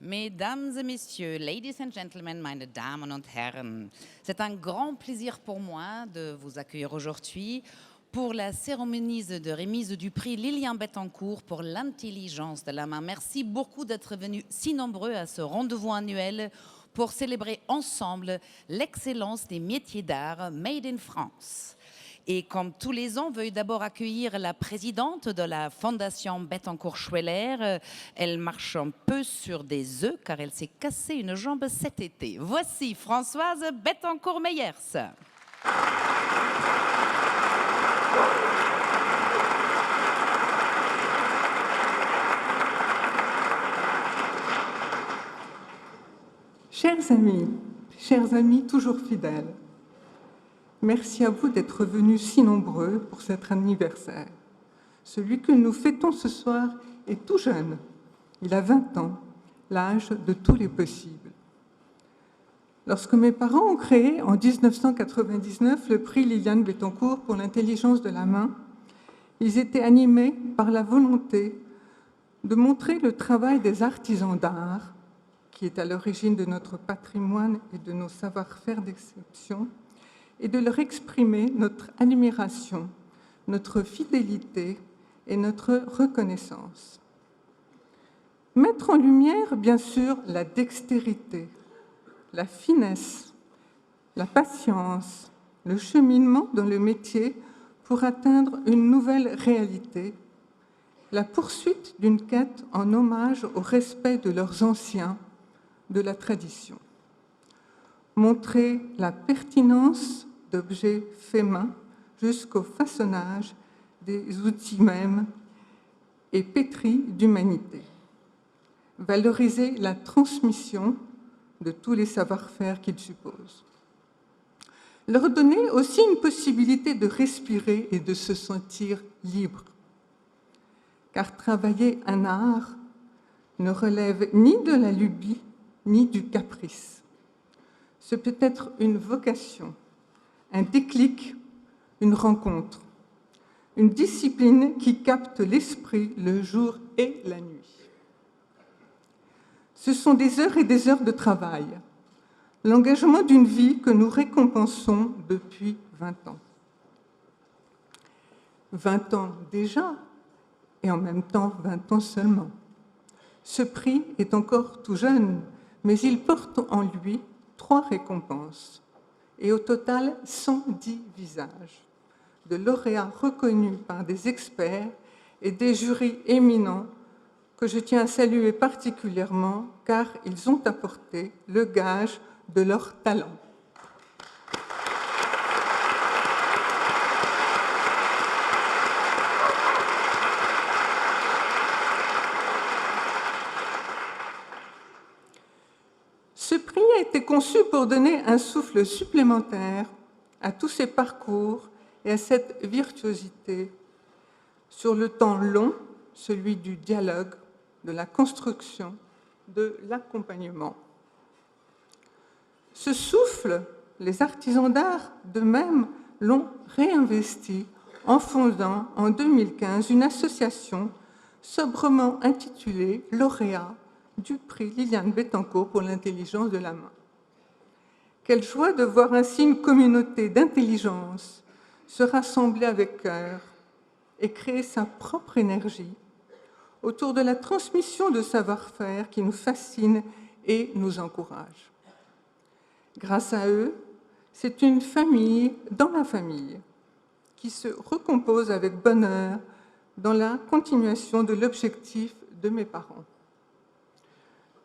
Mesdames et messieurs, ladies and gentlemen, meine Damen und Herren, c'est un grand plaisir pour moi de vous accueillir aujourd'hui pour la cérémonie de remise du prix Lilian Bettencourt pour l'intelligence de la main. Merci beaucoup d'être venus si nombreux à ce rendez-vous annuel pour célébrer ensemble l'excellence des métiers d'art Made in France. Et comme tous les ans, veuille d'abord accueillir la présidente de la Fondation Bettencourt-Schweller. Elle marche un peu sur des œufs car elle s'est cassé une jambe cet été. Voici Françoise Bettencourt-Meyers. Chers amis toujours fidèles, merci à vous d'être venus si nombreux pour cet anniversaire. Celui que nous fêtons ce soir est tout jeune. Il a 20 ans, l'âge de tous les possibles. Lorsque mes parents ont créé en 1999 le prix Lilian Bettencourt pour l'intelligence de la main, ils étaient animés par la volonté de montrer le travail des artisans d'art, qui est à l'origine de notre patrimoine et de nos savoir-faire d'exception, et de leur exprimer notre admiration, notre fidélité et notre reconnaissance. Mettre en lumière, bien sûr, la dextérité, la finesse, la patience, le cheminement dans le métier pour atteindre une nouvelle réalité, la poursuite d'une quête en hommage au respect de leurs anciens, de la tradition. Montrer la pertinence d'objets faits main jusqu'au façonnage des outils mêmes et pétris d'humanité. Valoriser la transmission de tous les savoir-faire qu'ils supposent. Leur donner aussi une possibilité de respirer et de se sentir libre. Car travailler un art ne relève ni de la lubie, ni du caprice. Ce peut être une vocation, un déclic, une rencontre, une discipline qui capte l'esprit le jour et la nuit. Ce sont des heures et des heures de travail, l'engagement d'une vie que nous récompensons depuis 20 ans. 20 ans déjà, et en même temps 20 ans seulement. Ce prix est encore tout jeune, mais il porte en lui 3 récompenses, et au total 110 visages, de lauréats reconnus par des experts et des jurys éminents que je tiens à saluer particulièrement car ils ont apporté le gage de leur talent. Ce prix a été conçu pour donner un souffle supplémentaire à tous ces parcours et à cette virtuosité sur le temps long, celui du dialogue, de la construction, de l'accompagnement. Ce souffle, les artisans d'art d'eux-mêmes l'ont réinvesti en fondant en 2015 une association sobrement intitulée Lauréat du prix Lilian Bettencourt pour l'intelligence de la main. Quelle joie de voir ainsi une communauté d'intelligence se rassembler avec cœur et créer sa propre énergie autour de la transmission de savoir-faire qui nous fascine et nous encourage. Grâce à eux, c'est une famille dans la famille qui se recompose avec bonheur dans la continuation de l'objectif de mes parents.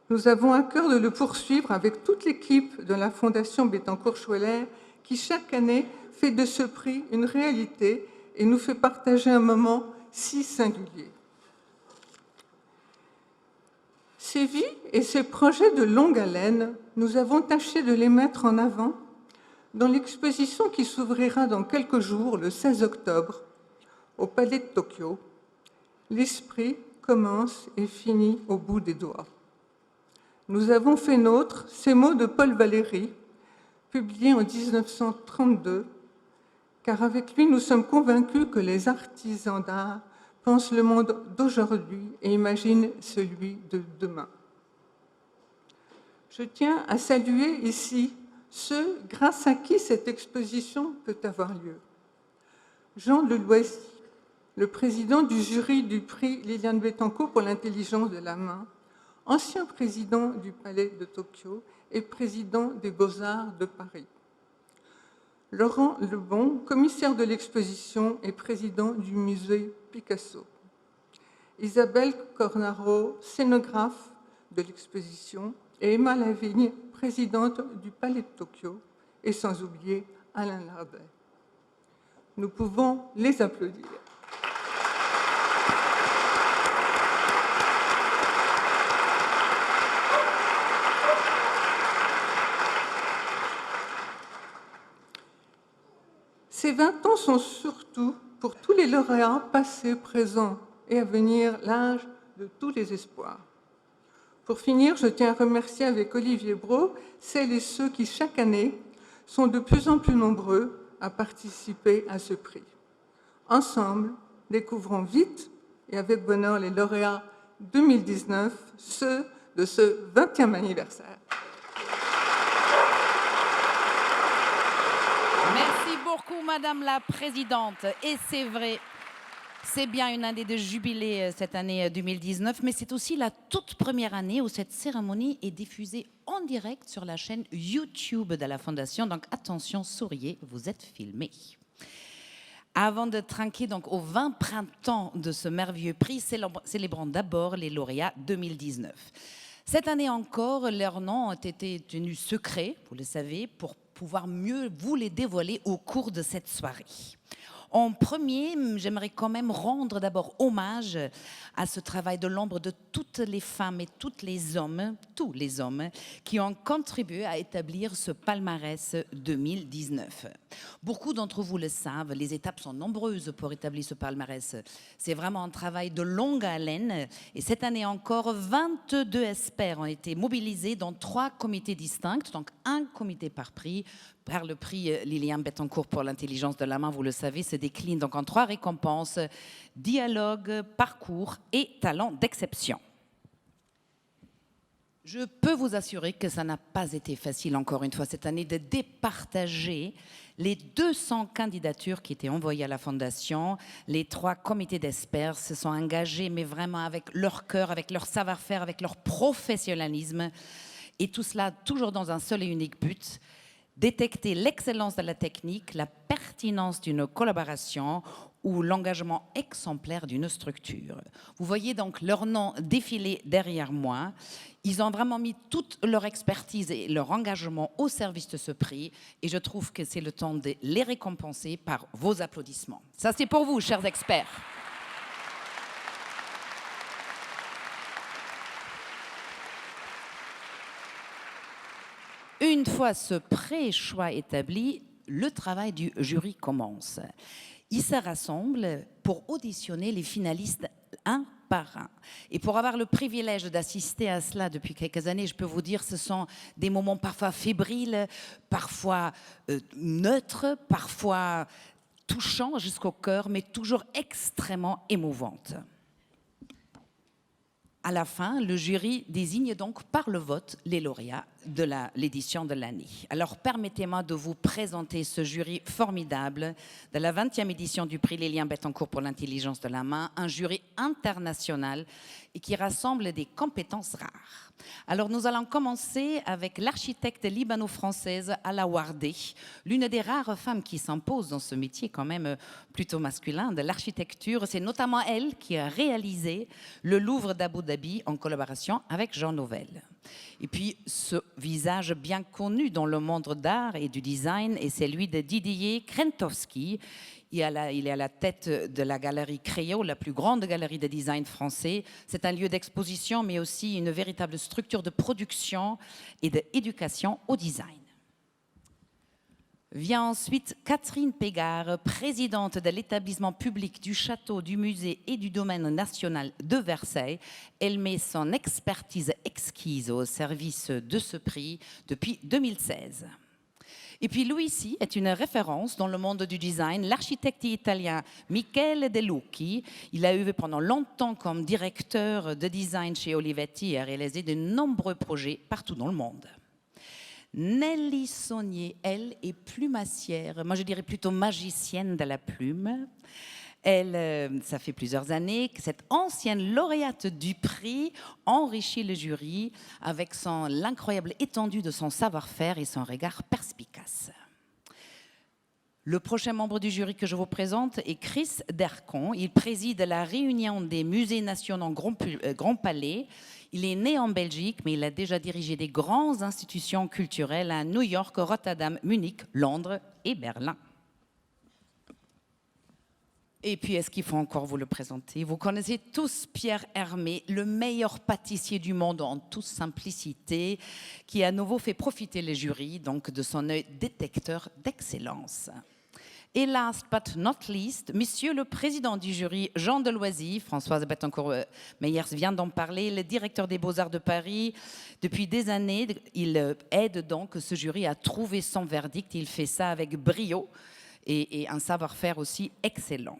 Nous avons à cœur de le poursuivre avec toute l'équipe de la Fondation Bettencourt-Schweller qui, chaque année, fait de ce prix une réalité et nous fait partager un moment si singulier. Ces vies et ces projets de longue haleine, nous avons tâché de les mettre en avant dans l'exposition qui s'ouvrira dans quelques jours, le 16 octobre, au Palais de Tokyo. L'esprit commence et finit au bout des doigts. Nous avons fait nôtre ces mots de Paul Valéry, publiés en 1932, car avec lui, nous sommes convaincus que les artisans d'art pensent le monde d'aujourd'hui et imaginent celui de demain. Je tiens à saluer ici ceux grâce à qui cette exposition peut avoir lieu. Jean Leloisy, le président du jury du prix Liliane Bettencourt pour l'intelligence de la main, ancien président du Palais de Tokyo et président des Beaux-Arts de Paris. Laurent Lebon, commissaire de l'exposition et président du musée Picasso. Isabelle Cornaro, scénographe de l'exposition, et Emma Lavigne, présidente du Palais de Tokyo, et sans oublier Alain Lardet. Nous pouvons les applaudir. Ces 20 ans sont surtout, pour tous les lauréats passés, présents et à venir, l'âge de tous les espoirs. Pour finir, je tiens à remercier avec Olivier Brault celles et ceux qui, chaque année, sont de plus en plus nombreux à participer à ce prix. Ensemble, découvrons vite et avec bonheur les lauréats 2019, ceux de ce 20e anniversaire. Merci beaucoup, Madame la Présidente. Et c'est vrai, c'est bien une année de jubilé cette année 2019, mais c'est aussi la toute première année où cette cérémonie est diffusée en direct sur la chaîne YouTube de la Fondation. Donc attention, souriez, vous êtes filmés. Avant de trinquer donc aux 20 printemps de ce merveilleux prix, célébrons d'abord les lauréats 2019. Cette année encore, leurs noms ont été tenus secrets, vous le savez, pour pouvoir mieux vous les dévoiler au cours de cette soirée. En premier, j'aimerais quand même rendre d'abord hommage à ce travail de l'ombre de toutes les femmes et tous les hommes qui ont contribué à établir ce palmarès 2019. Beaucoup d'entre vous le savent, les étapes sont nombreuses pour établir ce palmarès. C'est vraiment un travail de longue haleine et cette année encore, 22 experts ont été mobilisés dans 3 comités distincts, donc un comité par prix. Par le prix Liliane Bettencourt pour l'intelligence de la main, vous le savez, se décline donc en 3 récompenses, dialogue, parcours et talent d'exception. Je peux vous assurer que ça n'a pas été facile, encore une fois, cette année, de départager les 200 candidatures qui étaient envoyées à la Fondation. Les 3 comités d'experts se sont engagés, mais vraiment avec leur cœur, avec leur savoir-faire, avec leur professionnalisme. Et tout cela toujours dans un seul et unique but: détecter l'excellence de la technique, la pertinence d'une collaboration ou l'engagement exemplaire d'une structure. Vous voyez donc leurs noms défiler derrière moi. Ils ont vraiment mis toute leur expertise et leur engagement au service de ce prix et je trouve que c'est le temps de les récompenser par vos applaudissements. Ça, c'est pour vous, chers experts. Une fois ce pré-choix établi, le travail du jury commence. Ils se rassemblent pour auditionner les finalistes un par un. Et pour avoir le privilège d'assister à cela depuis quelques années, je peux vous dire que ce sont des moments parfois fébriles, parfois neutres, parfois touchants jusqu'au cœur, mais toujours extrêmement émouvantes. À la fin, le jury désigne donc par le vote les lauréats de l'édition de l'année. Alors permettez-moi de vous présenter ce jury formidable de la 20e édition du prix Liliane Bettencourt pour l'intelligence de la main, un jury international et qui rassemble des compétences rares. Alors nous allons commencer avec l'architecte libano-française Ala Wardé, l'une des rares femmes qui s'impose dans ce métier quand même plutôt masculin de l'architecture. C'est notamment elle qui a réalisé le Louvre d'Abu Dhabi en collaboration avec Jean Nouvel. Et puis ce visage bien connu dans le monde d'art et du design est celui de Didier Krentowski. Il est à la tête de la galerie Créo, la plus grande galerie de design français. C'est un lieu d'exposition, mais aussi une véritable structure de production et d'éducation au design. Vient ensuite Catherine Pégard, présidente de l'établissement public du château, du musée et du domaine national de Versailles. Elle met son expertise exquise au service de ce prix depuis 2016. Et puis lui ici est une référence dans le monde du design, l'architecte italien Michele De Lucchi. Il a œuvré pendant longtemps comme directeur de design chez Olivetti et a réalisé de nombreux projets partout dans le monde. Nelly Saunier, elle, est plumassière, moi je dirais plutôt magicienne de la plume. Elle, ça fait plusieurs années que cette ancienne lauréate du prix enrichit le jury avec l'incroyable étendue de son savoir-faire et son regard perspicace. Le prochain membre du jury que je vous présente est Chris Dercon. Il préside la réunion des musées nationaux Grand Palais. Il est né en Belgique, mais il a déjà dirigé des grandes institutions culturelles à New York, Rotterdam, Munich, Londres et Berlin. Et puis, est-ce qu'il faut encore vous le présenter? Vous connaissez tous Pierre Hermé, le meilleur pâtissier du monde en toute simplicité, qui à nouveau fait profiter les jurys donc, de son œil détecteur d'excellence. Et last but not least, Monsieur le Président du jury, Jean Deloisy, Françoise Bettencourt-Meyers vient d'en parler, le directeur des Beaux-Arts de Paris. Depuis des années, il aide donc ce jury à trouver son verdict. Il fait ça avec brio et un savoir-faire aussi excellent.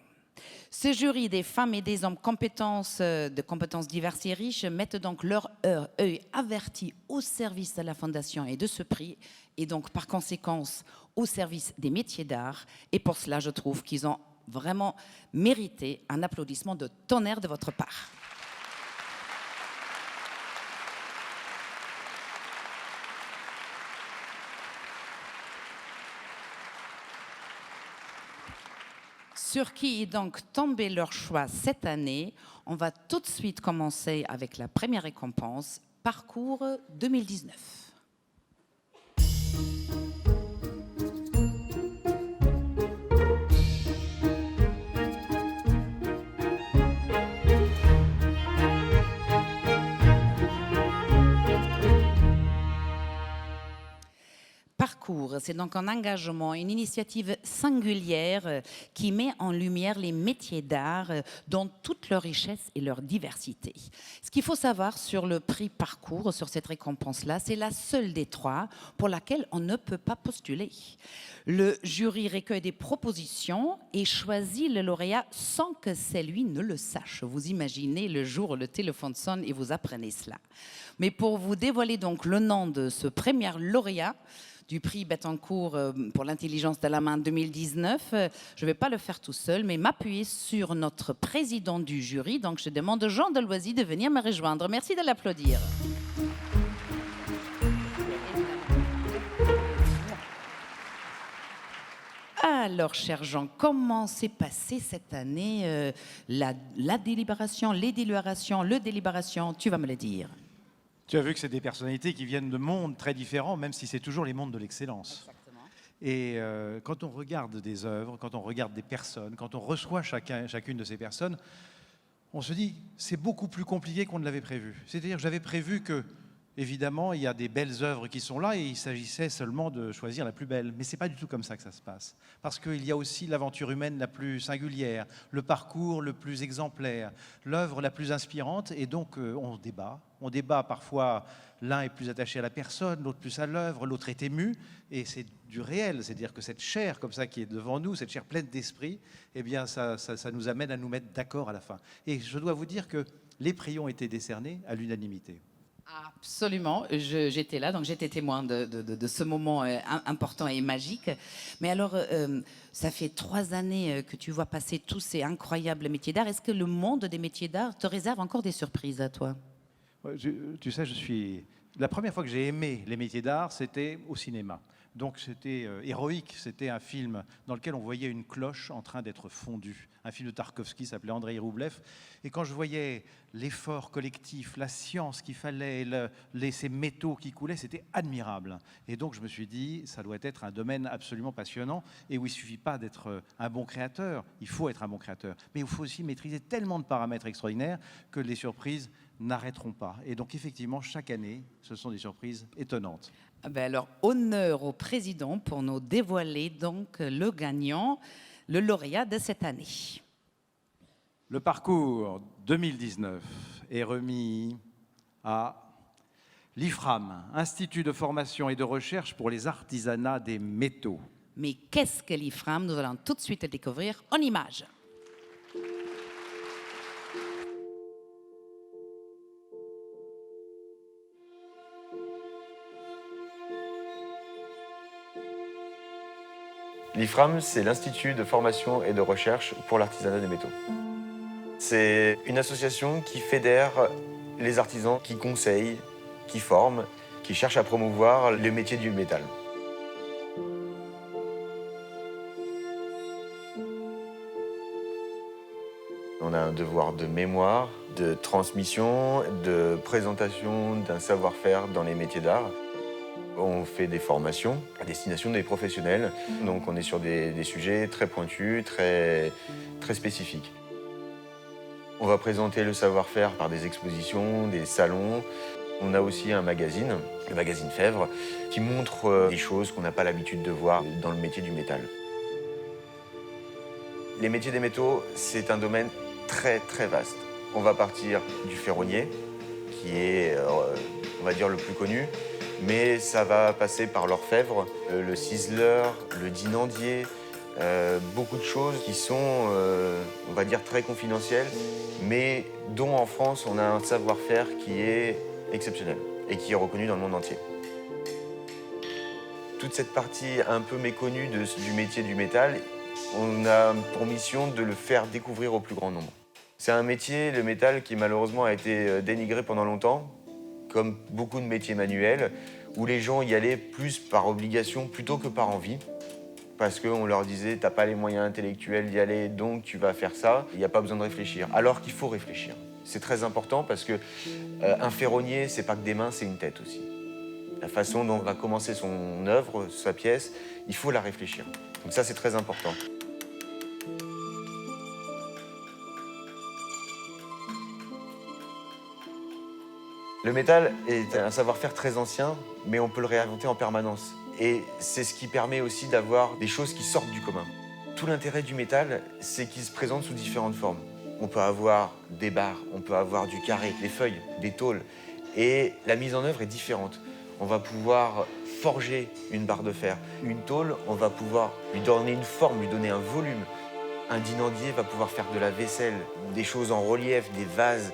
Ce jury des femmes et des hommes de compétences diverses et riches mettent donc leur œil averti au service de la Fondation et de ce prix, et donc par conséquent au service des métiers d'art. Et pour cela, je trouve qu'ils ont vraiment mérité un applaudissement de tonnerre de votre part. Sur qui est donc tombé leur choix cette année? On va tout de suite commencer avec la première récompense, Parcours 2019. Parcours, c'est donc un engagement, une initiative singulière qui met en lumière les métiers d'art dans toute leur richesse et leur diversité. Ce qu'il faut savoir sur le prix Parcours, sur cette récompense-là, c'est la seule des trois pour laquelle on ne peut pas postuler. Le jury recueille des propositions et choisit le lauréat sans que celui ne le sache. Vous imaginez le jour où le téléphone sonne et vous apprenez cela. Mais pour vous dévoiler donc le nom de ce premier lauréat du prix Bettencourt pour l'intelligence de la main 2019, je ne vais pas le faire tout seul, mais m'appuyer sur notre président du jury. Donc je demande à Jean Deloisy de venir me rejoindre. Merci de l'applaudir. Alors, cher Jean, comment s'est passée cette année la délibération, les délibérations, le délibération? Tu vas me le dire. Tu as vu que c'est des personnalités qui viennent de mondes très différents, même si c'est toujours les mondes de l'excellence. Exactement. Et quand on regarde des œuvres, quand on regarde des personnes, quand on reçoit chacune de ces personnes, on se dit c'est beaucoup plus compliqué qu'on ne l'avait prévu. C'est-à-dire j'avais prévu que, évidemment, il y a des belles œuvres qui sont là et il s'agissait seulement de choisir la plus belle. Mais ce n'est pas du tout comme ça que ça se passe. Parce qu'il y a aussi l'aventure humaine la plus singulière, le parcours le plus exemplaire, l'œuvre la plus inspirante. Et donc, on débat. On débat parfois, l'un est plus attaché à la personne, l'autre plus à l'œuvre, l'autre est ému. Et c'est du réel, c'est-à-dire que cette chair comme ça qui est devant nous, cette chair pleine d'esprit, eh bien, ça nous amène à nous mettre d'accord à la fin. Et je dois vous dire que les prix ont été décernés à l'unanimité. Absolument, j'étais là, donc j'étais témoin de ce moment important et magique. Mais alors, ça fait 3 années que tu vois passer tous ces incroyables métiers d'art. Est-ce que le monde des métiers d'art te réserve encore des surprises à toi? Tu sais, la première fois que j'ai aimé les métiers d'art, c'était au cinéma. Donc c'était héroïque, c'était un film dans lequel on voyait une cloche en train d'être fondue. Un film de Tarkovsky s'appelait Andrei Roublev. Et quand je voyais l'effort collectif, la science qu'il fallait, ces métaux qui coulaient, c'était admirable. Et donc je me suis dit, ça doit être un domaine absolument passionnant et où il ne suffit pas d'être un bon créateur, il faut être un bon créateur. Mais il faut aussi maîtriser tellement de paramètres extraordinaires que les surprises n'arrêteront pas. Et donc effectivement, chaque année, ce sont des surprises étonnantes. Ben alors, honneur au président pour nous dévoiler donc le gagnant, le lauréat de cette année. Le parcours 2019 est remis à L'IFRAM, Institut de formation et de recherche pour les artisanats des métaux. Mais qu'est-ce que l'IFRAM? Nous allons tout de suite le découvrir en images. L'IFRAM, c'est l'Institut de formation et de recherche pour l'artisanat des métaux. C'est une association qui fédère les artisans, qui conseille, qui forme, qui cherche à promouvoir le métier du métal. On a un devoir de mémoire, de transmission, de présentation d'un savoir-faire dans les métiers d'art. On fait des formations à destination des professionnels, donc on est sur des sujets très pointus, très spécifiques. On va présenter le savoir-faire par des expositions, des salons. On a aussi un magazine, le magazine Fèvre, qui montre des choses qu'on n'a pas l'habitude de voir dans le métier du métal. Les métiers des métaux, c'est un domaine très vaste. On va partir du ferronnier, qui est, on va dire, le plus connu, mais ça va passer par l'orfèvre, le ciseleur, le dinandier, beaucoup de choses qui sont, on va dire, très confidentielles, mais dont en France, on a un savoir-faire qui est exceptionnel et qui est reconnu dans le monde entier. Toute cette partie un peu méconnue du métier du métal, on a pour mission de le faire découvrir au plus grand nombre. C'est un métier, le métal, qui malheureusement a été dénigré pendant longtemps, comme beaucoup de métiers manuels, où les gens y allaient plus par obligation plutôt que par envie. Parce qu'on leur disait, t'as pas les moyens intellectuels d'y aller, donc tu vas faire ça, il n'y a pas besoin de réfléchir. Alors qu'il faut réfléchir. C'est très important parce que un ferronnier, c'est pas que des mains, c'est une tête aussi. La façon dont on va commencer son œuvre, sa pièce, il faut la réfléchir. Donc ça, c'est très important. Le métal est un savoir-faire très ancien, mais on peut le réinventer en permanence. Et c'est ce qui permet aussi d'avoir des choses qui sortent du commun. Tout l'intérêt du métal, c'est qu'il se présente sous différentes formes. On peut avoir des barres, on peut avoir du carré, des feuilles, des tôles. Et la mise en œuvre est différente. On va pouvoir forger une barre de fer. Une tôle, on va pouvoir lui donner une forme, lui donner un volume. Un dinandier va pouvoir faire de la vaisselle, des choses en relief, des vases.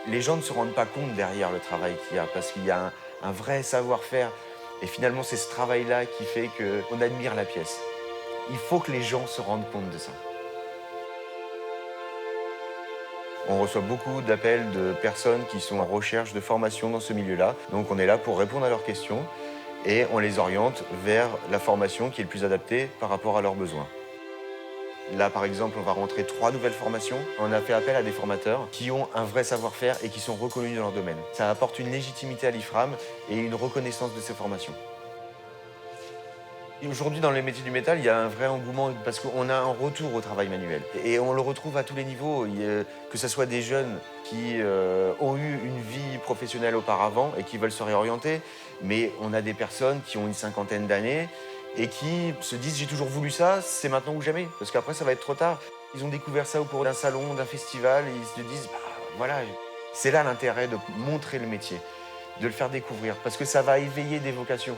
Les gens ne se rendent pas compte derrière le travail qu'il y a, parce qu'il y a un vrai savoir-faire. Et finalement, c'est ce travail-là qui fait qu'on admire la pièce. Il faut que les gens se rendent compte de ça. On reçoit beaucoup d'appels de personnes qui sont en recherche de formation dans ce milieu-là. Donc on est là pour répondre à leurs questions et on les oriente vers la formation qui est le plus adaptée par rapport à leurs besoins. Là, par exemple, on va rentrer 3 nouvelles formations. On a fait appel à des formateurs qui ont un vrai savoir-faire et qui sont reconnus dans leur domaine. Ça apporte une légitimité à l'IFRAM et une reconnaissance de ces formations. Aujourd'hui, dans les métiers du métal, il y a un vrai engouement parce qu'on a un retour au travail manuel. Et on le retrouve à tous les niveaux, que ce soit des jeunes qui ont eu une vie professionnelle auparavant et qui veulent se réorienter, mais on a des personnes qui ont une cinquantaine d'années et qui se disent « j'ai toujours voulu ça, c'est maintenant ou jamais », parce qu'après ça va être trop tard. Ils ont découvert ça au cours d'un salon, d'un festival, et ils se disent bah, « voilà ». C'est là l'intérêt de montrer le métier, de le faire découvrir, parce que ça va éveiller des vocations.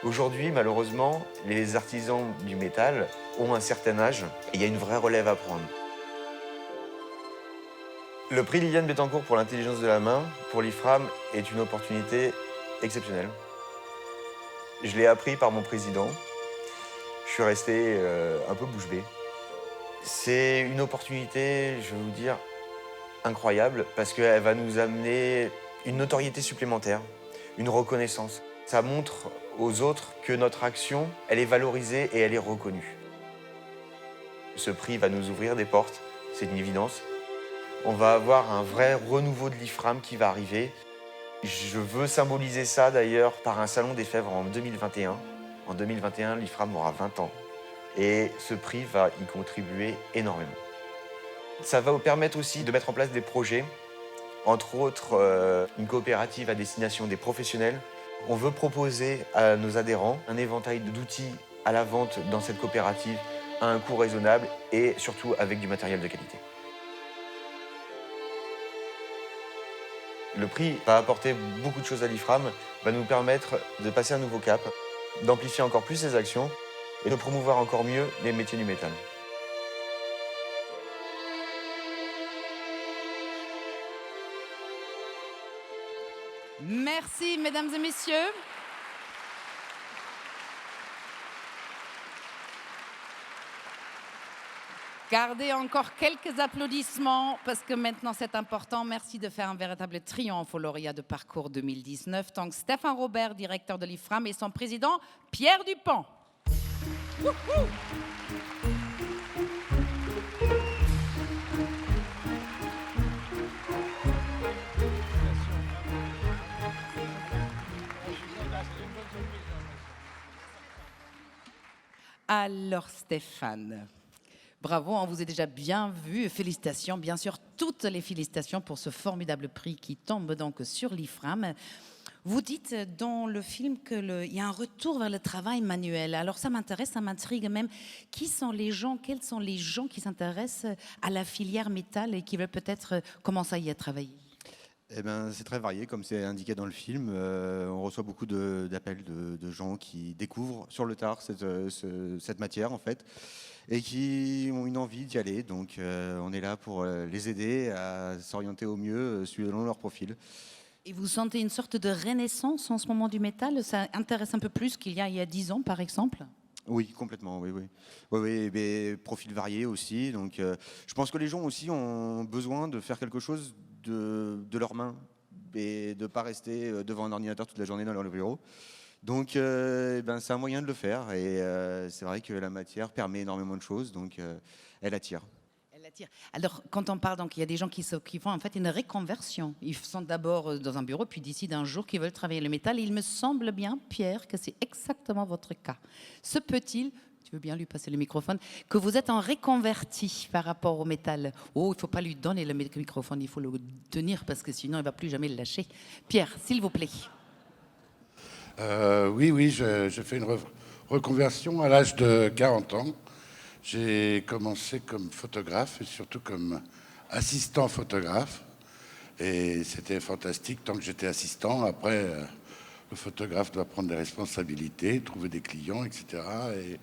Aujourd'hui, malheureusement, les artisans du métal ont un certain âge et il y a une vraie relève à prendre. Le prix Liliane Bettencourt pour l'intelligence de la main, pour l'IFRAM, est une opportunité exceptionnelle. Je l'ai appris par mon président. Je suis resté un peu bouche bée. C'est une opportunité, je vais vous dire, incroyable, parce qu'elle va nous amener une notoriété supplémentaire, une reconnaissance. Ça montre aux autres que notre action, elle est valorisée et elle est reconnue. Ce prix va nous ouvrir des portes, c'est une évidence. On va avoir un vrai renouveau de l'IFRAM qui va arriver. Je veux symboliser ça d'ailleurs par un salon des Fèvres en 2021. En 2021, l'IFRAM aura 20 ans et ce prix va y contribuer énormément. Ça va vous permettre aussi de mettre en place des projets, entre autres une coopérative à destination des professionnels. On veut proposer à nos adhérents un éventail d'outils à la vente dans cette coopérative à un coût raisonnable et surtout avec du matériel de qualité. Le prix va apporter beaucoup de choses à l'IFRAM, va nous permettre de passer un nouveau cap, d'amplifier encore plus ses actions et de promouvoir encore mieux les métiers du métal. Merci, mesdames et messieurs. Gardez encore quelques applaudissements parce que maintenant c'est important. Merci de faire un véritable triomphe au lauréat de parcours 2019. Donc Stéphane Robert, directeur de l'IFRAM, et son président Pierre Dupont. Wouhou! Alors Stéphane, bravo, on vous a déjà bien vu. Félicitations, bien sûr, toutes les félicitations pour ce formidable prix qui tombe donc sur l'IFRAM. Vous dites dans le film qu'il y a un retour vers le travail manuel. Alors ça m'intéresse, ça m'intrigue même. Quels sont les gens qui s'intéressent à la filière métal et qui veulent peut-être commencer à y travailler? Eh ben, c'est très varié, comme c'est indiqué dans le film. On reçoit beaucoup d'appels de gens qui découvrent sur le tard cette matière, en fait, et qui ont une envie d'y aller. Donc, on est là pour les aider à s'orienter au mieux selon leur profil. Et vous sentez une sorte de renaissance en ce moment du métal? Ça intéresse un peu plus qu'il y a 10 ans, par exemple? Oui, complètement, oui. Oui, mais profil varié aussi. Donc, je pense que les gens aussi ont besoin de faire quelque chose de leurs mains et de ne pas rester devant un ordinateur toute la journée dans leur bureau. Donc, c'est un moyen de le faire. Et c'est vrai que la matière permet énormément de choses, donc elle attire. Alors, quand on parle, donc, il y a des gens qui font en fait une reconversion. Ils sont d'abord dans un bureau, puis décident un jour qu'ils veulent travailler le métal. Et il me semble bien, Pierre, que c'est exactement votre cas. Se peut-il, tu veux bien lui passer le microphone, que vous êtes en reconverti par rapport au métal? Oh, il ne faut pas lui donner le microphone, il faut le tenir parce que sinon il ne va plus jamais le lâcher. Pierre, s'il vous plaît. Oui, j'ai fait une reconversion à l'âge de 40 ans. J'ai commencé comme photographe et surtout comme assistant photographe. Et c'était fantastique tant que j'étais assistant. Après, le photographe doit prendre des responsabilités, trouver des clients, etc. Et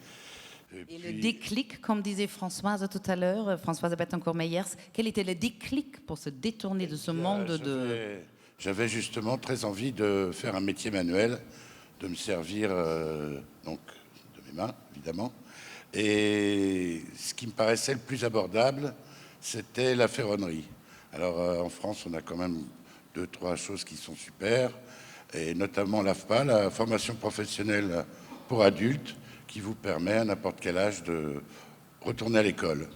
puis, le déclic, comme disait Françoise tout à l'heure, Françoise Bettencourt-Meyers, quel était le déclic pour se détourner de ce monde de... J'avais justement très envie de faire un métier manuel, de me servir donc de mes mains, évidemment. Et ce qui me paraissait le plus abordable, c'était la ferronnerie. Alors en France, on a quand même 2-3 choses qui sont super, et notamment l'AFPA, la formation professionnelle pour adultes, qui vous permet à n'importe quel âge de retourner à l'école.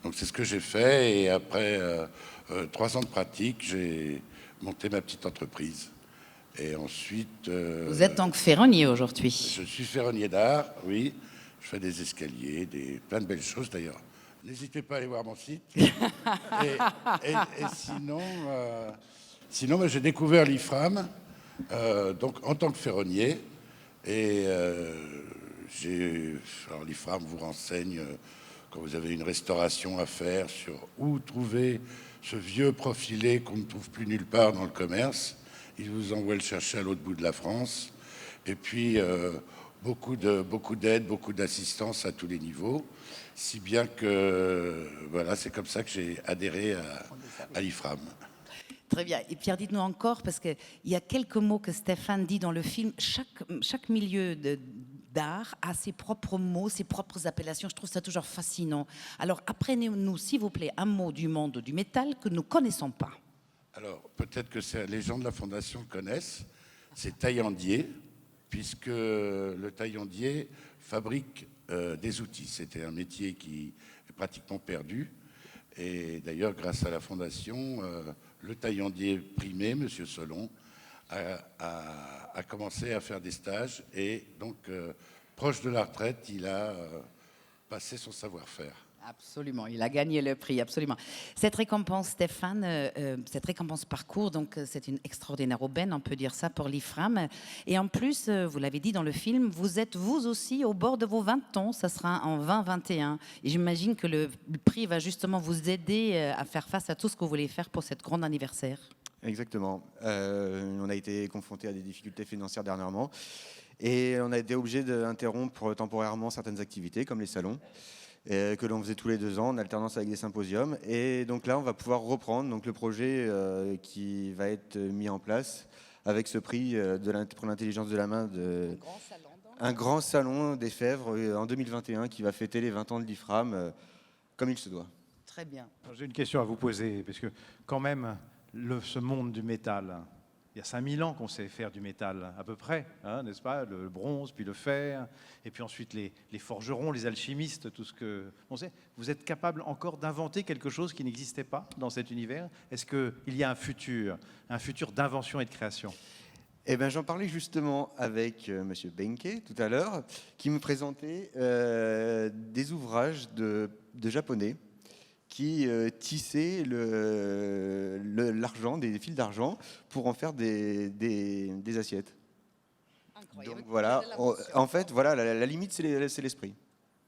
Donc c'est ce que j'ai fait, et après 3 ans de pratique, j'ai monté ma petite entreprise. Et ensuite... Vous êtes donc ferronnier aujourd'hui? Je suis ferronnier d'art, oui. Je fais des escaliers, plein de belles choses d'ailleurs. N'hésitez pas à aller voir mon site. et sinon j'ai découvert l'IFRAM donc en tant que ferronnier. Et alors l'IFRAM vous renseigne quand vous avez une restauration à faire sur où trouver ce vieux profilé qu'on ne trouve plus nulle part dans le commerce. Il vous envoie le chercher à l'autre bout de la France. Et puis beaucoup d'aide, beaucoup d'assistance à tous les niveaux, si bien que voilà, c'est comme ça que j'ai adhéré à l'IFRAM. Très bien. Et Pierre, dites-nous encore, parce qu'il y a quelques mots que Stéphane dit dans le film. Chaque milieu d'art a ses propres mots, ses propres appellations. Je trouve ça toujours fascinant. Alors, apprenez-nous, s'il vous plaît, un mot du monde du métal que nous ne connaissons pas. Alors, peut-être que les gens de la Fondation connaissent. C'est taillandier, puisque le taillandier fabrique des outils. C'était un métier qui est pratiquement perdu. Et d'ailleurs, grâce à la Fondation, le taillandier primé, M. Solon, a commencé à faire des stages. Et donc, proche de la retraite, il a passé son savoir-faire. Absolument, il a gagné le prix, absolument. Cette récompense, Stéphane, cette récompense parcours, donc c'est une extraordinaire aubaine, on peut dire ça, pour l'IFRAM. Et en plus, vous l'avez dit dans le film, vous êtes vous aussi au bord de vos 20 ans, ça sera en 2021. Et j'imagine que le prix va justement vous aider à faire face à tout ce que vous voulez faire pour cet grand anniversaire. Exactement. On a été confronté à des difficultés financières dernièrement et on a été obligé d'interrompre temporairement certaines activités comme les salons que l'on faisait tous les 2 ans en alternance avec des symposiums. Et donc là, on va pouvoir reprendre donc, le projet qui va être mis en place avec ce prix pour l'intelligence de la main un grand salon des Fèvres en 2021 qui va fêter les 20 ans de l'IFRAM comme il se doit. Très bien. J'ai une question à vous poser, parce que quand même, ce monde du métal, il y a 5000 ans qu'on sait faire du métal, à peu près, hein, n'est-ce pas? Le bronze, puis le fer, et puis ensuite les forgerons, les alchimistes, tout ce que on sait. Vous êtes capable encore d'inventer quelque chose qui n'existait pas dans cet univers? Est-ce qu'il y a un futur d'invention et de création? Eh ben, j'en parlais justement avec Monsieur Benke tout à l'heure, qui me présentait des ouvrages de Japonais qui tissaient l'argent, des fils d'argent, pour en faire des assiettes. Incroyable. Donc voilà, en fait, voilà, la limite, c'est l'esprit.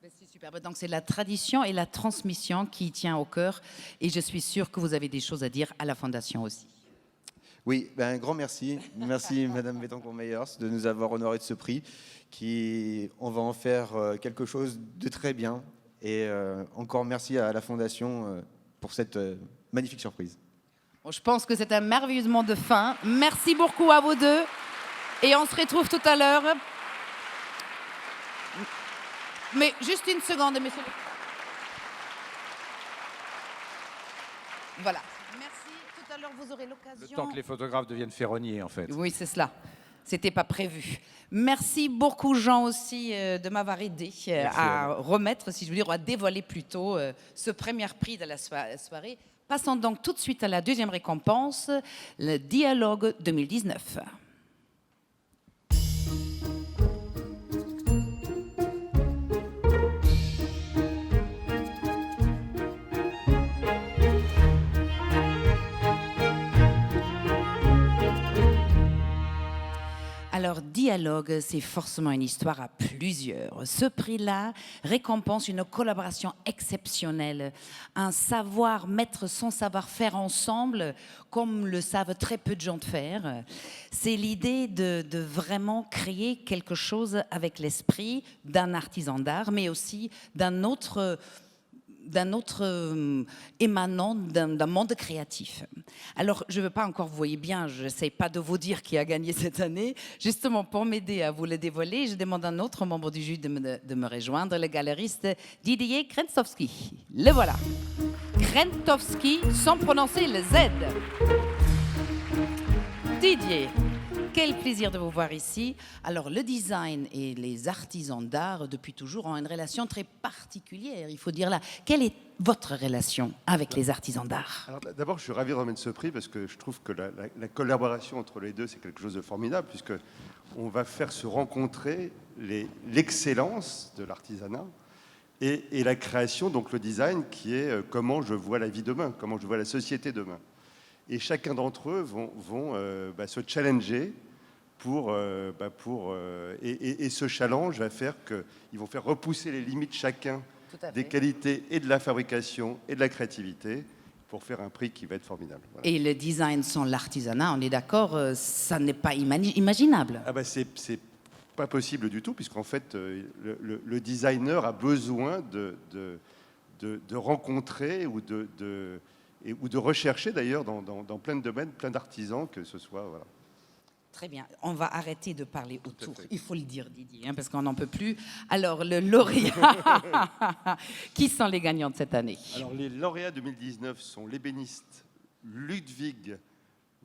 C'est superbe. Donc c'est la tradition et la transmission qui tient au cœur. Et je suis sûre que vous avez des choses à dire à la Fondation aussi. Oui, ben, un grand merci. Merci Madame Bettencourt-Meyers de nous avoir honoré de ce prix. On va en faire quelque chose de très bien. Et encore merci à la Fondation pour cette magnifique surprise. Bon, je pense que c'est un merveilleux mot de fin. Merci beaucoup à vous deux. Et on se retrouve tout à l'heure. Mais juste une seconde, messieurs. Voilà. Merci. Tout à l'heure, vous aurez l'occasion. Le temps que les photographes deviennent ferronniers, en fait. Oui, c'est cela. C'était pas prévu. Merci beaucoup, Jean, aussi, de m'avoir aidé à remettre, si je veux dire, ou à dévoiler plutôt ce premier prix de la soirée. Passons donc tout de suite à la deuxième récompense, le Dialogue 2019. Alors, Dialogue, c'est forcément une histoire à plusieurs. Ce prix-là récompense une collaboration exceptionnelle, un savoir mettre son savoir-faire ensemble, comme le savent très peu de gens de faire. C'est l'idée de vraiment créer quelque chose avec l'esprit d'un artisan d'art, mais aussi d'un autre émanant d'un monde créatif. Alors, je ne veux pas encore, vous voyez bien, je n'essaie pas de vous dire qui a gagné cette année. Justement, pour m'aider à vous le dévoiler, je demande à un autre membre du jury de me rejoindre, le galeriste Didier Krentowski. Le voilà. Krentowski, sans prononcer le Z. Didier, quel plaisir de vous voir ici. Alors, le design et les artisans d'art, depuis toujours, ont une relation très particulière, il faut dire là. Quelle est votre relation avec les artisans d'art? Alors, d'abord, je suis ravi de remettre ce prix parce que je trouve que la collaboration entre les deux, c'est quelque chose de formidable, puisque on va faire se rencontrer l'excellence de l'artisanat et la création, donc le design, qui est comment je vois la vie demain, comment je vois la société demain. Et chacun d'entre eux vont se challenger et ce challenge va faire qu'ils vont faire repousser les limites chacun des qualités et de la fabrication et de la créativité pour faire un prix qui va être formidable. Voilà. Et le design sans l'artisanat, on est d'accord, ça n'est pas imaginable. Ah bah c'est pas possible du tout, puisqu'en fait, le designer a besoin de rencontrer ou de rechercher d'ailleurs dans plein de domaines, plein d'artisans, que ce soit... Voilà. Très bien. On va arrêter de parler autour. Il faut le dire, Didier, parce qu'on n'en peut plus. Alors, le lauréat, qui sont les gagnants de cette année? Alors, les lauréats 2019 sont l'ébéniste Ludwig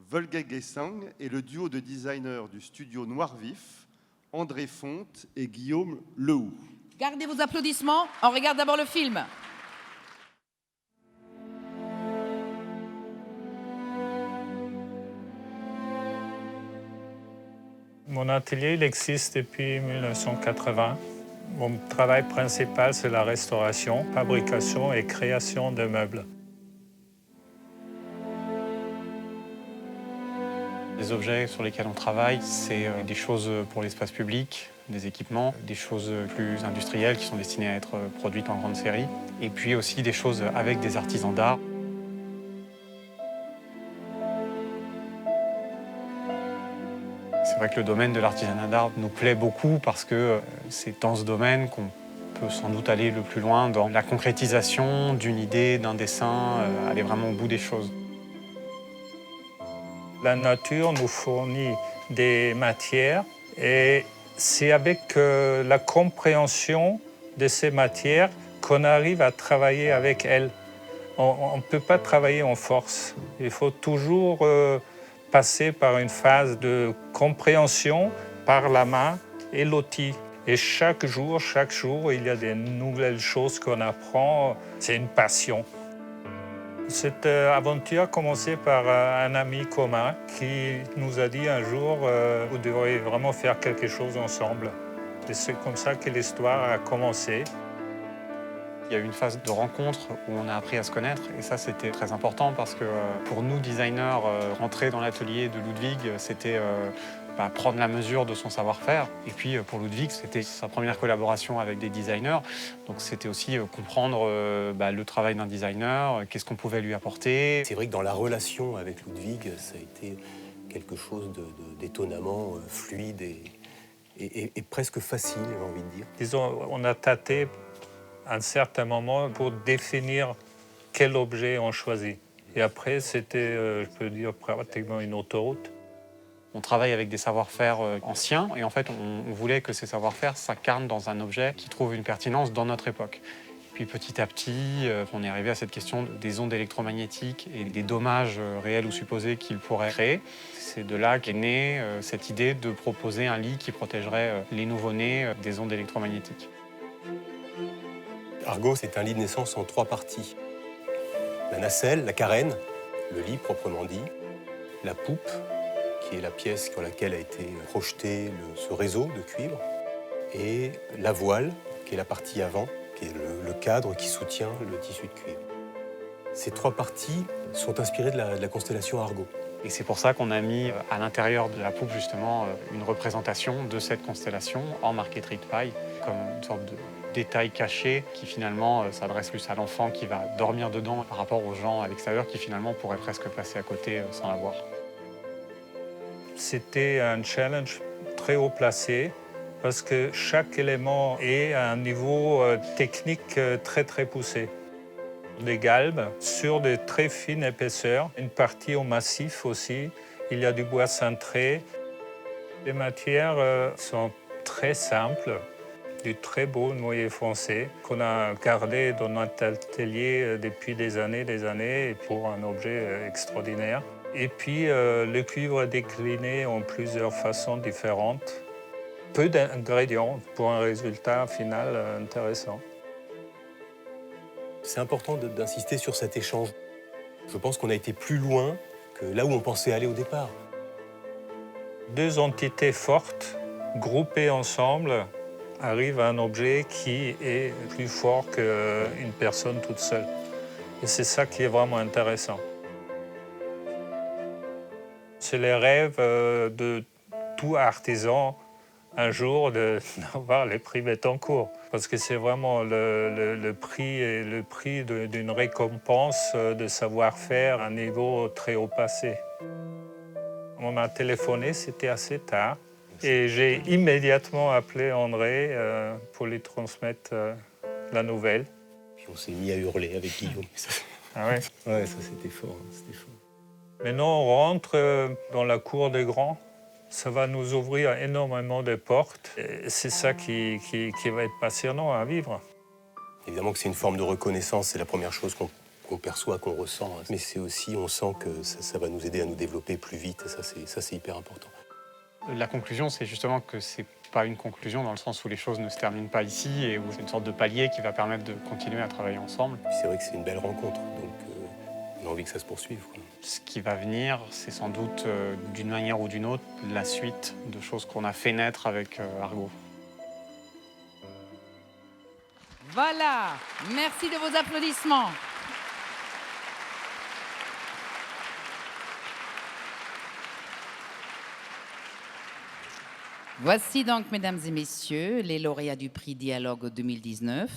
Volgagesang et le duo de designers du studio Noir Vif, André Fonte et Guillaume Lehoux. Gardez vos applaudissements. On regarde d'abord le film. Mon atelier il existe depuis 1980. Mon travail principal, c'est la restauration, fabrication et création de meubles. Les objets sur lesquels on travaille, c'est des choses pour l'espace public, des équipements, des choses plus industrielles qui sont destinées à être produites en grande série, et puis aussi des choses avec des artisans d'art. C'est vrai que le domaine de l'artisanat d'art nous plaît beaucoup parce que c'est dans ce domaine qu'on peut sans doute aller le plus loin dans la concrétisation d'une idée, d'un dessin, aller vraiment au bout des choses. La nature nous fournit des matières et c'est avec la compréhension de ces matières qu'on arrive à travailler avec elles. On ne peut pas travailler en force. Il faut toujours passer par une phase de compréhension par la main et l'outil. Et chaque jour, il y a des nouvelles choses qu'on apprend. C'est une passion. Cette aventure a commencé par un ami commun qui nous a dit un jour vous devriez vraiment faire quelque chose ensemble. Et c'est comme ça que l'histoire a commencé. Il y a eu une phase de rencontre où on a appris à se connaître et ça c'était très important parce que pour nous designers, rentrer dans l'atelier de Ludwig, c'était prendre la mesure de son savoir-faire. Et puis pour Ludwig, c'était sa première collaboration avec des designers. Donc c'était aussi comprendre le travail d'un designer, qu'est-ce qu'on pouvait lui apporter. C'est vrai que dans la relation avec Ludwig, ça a été quelque chose d'étonnamment fluide et presque facile, j'ai envie de dire. Disons, on a tâté à un certain moment pour définir quel objet on choisit. Et après, c'était, je peux dire, pratiquement une autoroute. On travaille avec des savoir-faire anciens et en fait, on voulait que ces savoir-faire s'incarnent dans un objet qui trouve une pertinence dans notre époque. Puis petit à petit, on est arrivé à cette question des ondes électromagnétiques et des dommages réels ou supposés qu'ils pourraient créer. C'est de là qu'est née cette idée de proposer un lit qui protégerait les nouveau-nés des ondes électromagnétiques. Argo, c'est un lit de naissance en 3 parties. La nacelle, la carène, le lit proprement dit, la poupe, qui est la pièce sur laquelle a été projeté ce réseau de cuivre, et la voile, qui est la partie avant, qui est le cadre qui soutient le tissu de cuivre. Ces 3 parties sont inspirées de la constellation Argo. Et c'est pour ça qu'on a mis à l'intérieur de la poupe justement une représentation de cette constellation en marqueterie de paille, comme une sorte de détail caché qui finalement s'adresse plus à l'enfant qui va dormir dedans par rapport aux gens à l'extérieur qui finalement pourraient presque passer à côté sans la voir. C'était un challenge très haut placé parce que chaque élément est à un niveau technique très très poussé. Des galbes sur de très fines épaisseurs, une partie au massif aussi. Il y a du bois cintré. Les matières sont très simples, du très beau noyer foncé qu'on a gardé dans notre atelier depuis des années et pour un objet extraordinaire. Et puis le cuivre est décliné en plusieurs façons différentes. Peu d'ingrédients pour un résultat final intéressant. C'est important d'insister sur cet échange. Je pense qu'on a été plus loin que là où on pensait aller au départ. 2 entités fortes, groupées ensemble, arrivent à un objet qui est plus fort qu'une personne toute seule. Et c'est ça qui est vraiment intéressant. C'est le rêve de tout artisan un jour d'avoir les prix Bettencourt. Parce que c'est vraiment le prix d'une récompense de savoir-faire à un niveau très haut passé. On m'a téléphoné, c'était assez tard. Et j'ai immédiatement appelé André pour lui transmettre la nouvelle. Puis on s'est mis à hurler avec Guillaume. Ah ouais? Ouais, ça c'était fort, c'était fort. Maintenant, on rentre dans la cour des grands. Ça va nous ouvrir énormément de portes. C'est ça qui va être passionnant à vivre. Évidemment que c'est une forme de reconnaissance, c'est la première chose qu'on perçoit, qu'on ressent. Mais c'est aussi, on sent que ça va nous aider à nous développer plus vite. Et ça, c'est hyper important. La conclusion, c'est justement que c'est pas une conclusion dans le sens où les choses ne se terminent pas ici et où c'est une sorte de palier qui va permettre de continuer à travailler ensemble. C'est vrai que c'est une belle rencontre, donc on a envie que ça se poursuive, quoi. Ce qui va venir, c'est sans doute, d'une manière ou d'une autre, la suite de choses qu'on a fait naître avec Argo. Voilà, merci de vos applaudissements. Voici donc, mesdames et messieurs, les lauréats du prix Dialogue 2019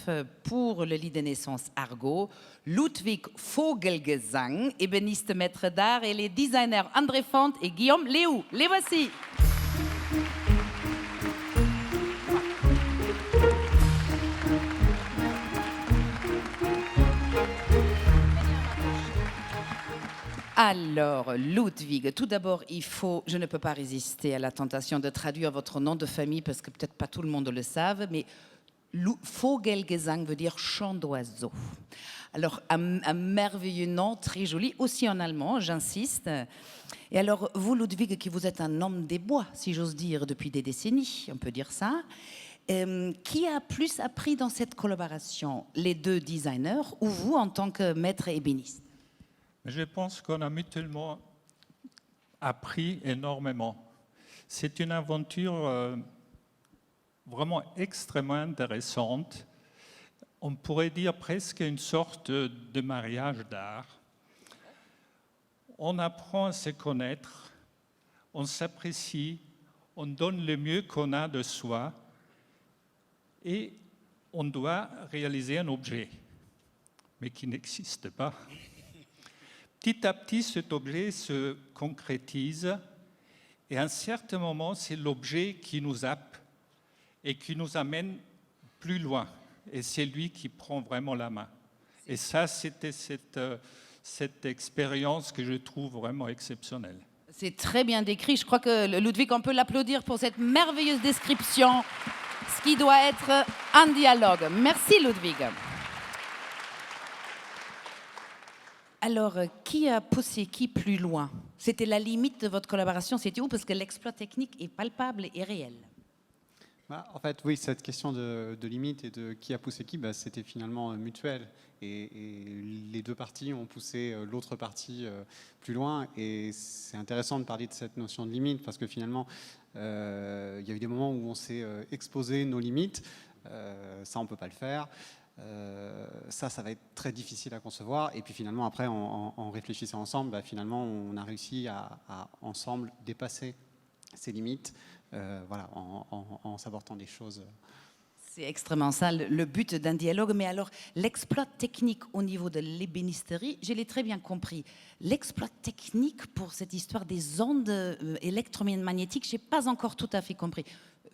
pour le lit de naissance Argo, Ludwig Vogelgesang, ébéniste maître d'art, et les designers André Font et Guillaume Léou. Les voici. Alors, Ludwig, tout d'abord, je ne peux pas résister à la tentation de traduire votre nom de famille parce que peut-être pas tout le monde le savent, mais Vogelgesang veut dire chant d'oiseau. Alors, un merveilleux nom, très joli, aussi en allemand, j'insiste. Et alors, vous, Ludwig, qui vous êtes un homme des bois, si j'ose dire, depuis des décennies, on peut dire ça, qui a plus appris dans cette collaboration, les deux designers ou vous en tant que maître ébéniste? Je pense qu'on a mutuellement appris énormément. C'est une aventure vraiment extrêmement intéressante. On pourrait dire presque une sorte de mariage d'art. On apprend à se connaître, on s'apprécie, on donne le mieux qu'on a de soi et on doit réaliser un objet, mais qui n'existe pas. Petit à petit, cet objet se concrétise et à un certain moment, c'est l'objet qui nous happe et qui nous amène plus loin. Et c'est lui qui prend vraiment la main. Et ça, c'était cette expérience que je trouve vraiment exceptionnelle. C'est très bien décrit. Je crois que Ludwig, on peut l'applaudir pour cette merveilleuse description, ce qui doit être un dialogue. Merci, Ludwig. Alors, qui a poussé qui plus loin? C'était la limite de votre collaboration, c'était où? Parce que l'exploit technique est palpable et réel. En fait, oui, cette question de limite et de qui a poussé qui, c'était finalement mutuel. Et les deux parties ont poussé l'autre partie plus loin. Et c'est intéressant de parler de cette notion de limite parce que finalement, il y a eu des moments où on s'est exposé nos limites. Ça, on ne peut pas le faire. Ça va être très difficile à concevoir. Et puis finalement, après, en réfléchissant ensemble, finalement, on a réussi à ensemble dépasser ces limites. Voilà, en s'apportant des choses. C'est extrêmement ça, le but d'un dialogue. Mais alors, l'exploit technique au niveau de l'ébénisterie, je l'ai très bien compris. L'exploit technique pour cette histoire des ondes électromagnétiques, je n'ai pas encore tout à fait compris.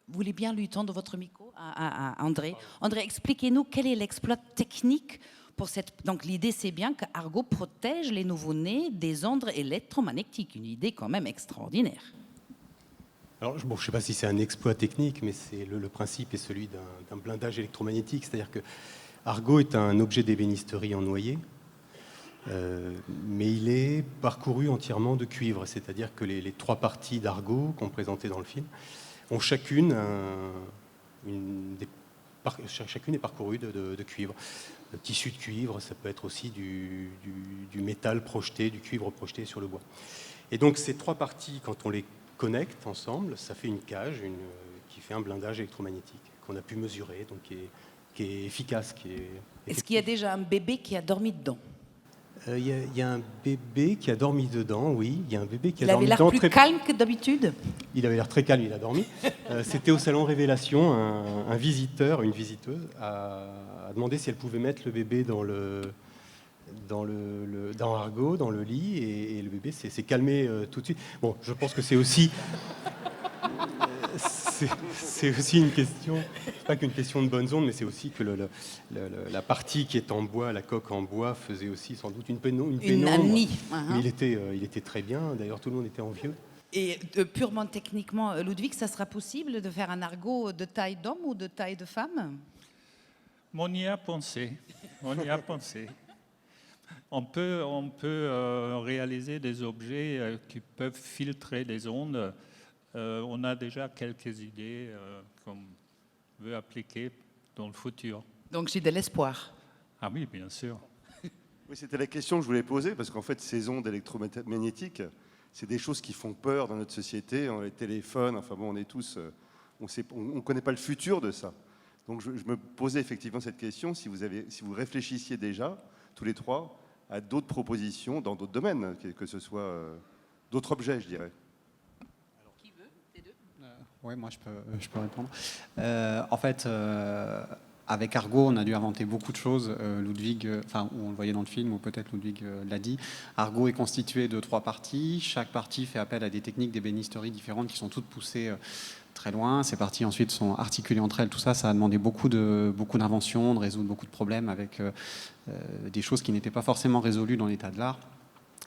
Vous voulez bien lui tendre votre micro à André? André, expliquez-nous quel est l'exploit technique pour cette... Donc l'idée, c'est bien qu'Argo protège les nouveau-nés des ondes électromagnétiques. Une idée quand même extraordinaire. Alors, je ne sais pas si c'est un exploit technique, mais c'est le principe est celui d'un blindage électromagnétique. C'est-à-dire que Argo est un objet d'ébénisterie en noyer, mais il est parcouru entièrement de cuivre. C'est-à-dire que les trois parties d'Argo qu'on présentait dans le film ont chacune est parcourue de cuivre. Le tissu de cuivre, ça peut être aussi du métal projeté, du cuivre projeté sur le bois. Et donc ces trois parties, quand on les connecte ensemble, ça fait une cage qui fait un blindage électromagnétique qu'on a pu mesurer, donc qui est efficace. Est-ce qu'il y a déjà un bébé qui a dormi dedans? Il y a un bébé qui a dormi dedans, oui. Il y a un bébé qui a dormi dedans. Il avait l'air plus calme que d'habitude? Il avait l'air très calme, il a dormi. C'était au salon Révélation, un visiteur, une visiteuse, a demandé si elle pouvait mettre le bébé dans Argo, dans le lit, et le bébé s'est calmé tout de suite. Bon, je pense que c'est aussi une question, c'est pas qu'une question de bonnes ondes, mais c'est aussi que la partie qui est en bois, la coque en bois, faisait aussi sans doute une pénombre. Un nid. Mais il était très bien, d'ailleurs tout le monde était envieux. Et purement techniquement, Ludwig, ça sera possible de faire un Argo de taille d'homme ou de taille de femme? On y a pensé, On peut réaliser des objets qui peuvent filtrer les ondes. On a déjà quelques idées qu'on veut appliquer dans le futur. Donc j'ai de l'espoir. Ah oui, bien sûr. Oui, c'était la question que je voulais poser, parce qu'en fait, ces ondes électromagnétiques, c'est des choses qui font peur dans notre société. On les téléphones, enfin bon, on est tous... On ne connaît pas le futur de ça. Donc je me posais effectivement cette question, si vous réfléchissiez déjà, tous les trois, à d'autres propositions dans d'autres domaines, que ce soit d'autres objets, je dirais. Alors, qui veut, les deux? Oui, moi je peux répondre. En fait, avec Argo, on a dû inventer beaucoup de choses. Ludwig, on le voyait dans le film, ou peut-être Ludwig l'a dit. Argo est constitué de 3 parties. Chaque partie fait appel à des techniques d'ébénisterie différentes qui sont toutes poussées très loin. Ces parties ensuite sont articulées entre elles. Tout ça, ça a demandé beaucoup d'inventions, de résoudre beaucoup de problèmes avec des choses qui n'étaient pas forcément résolues dans l'état de l'art.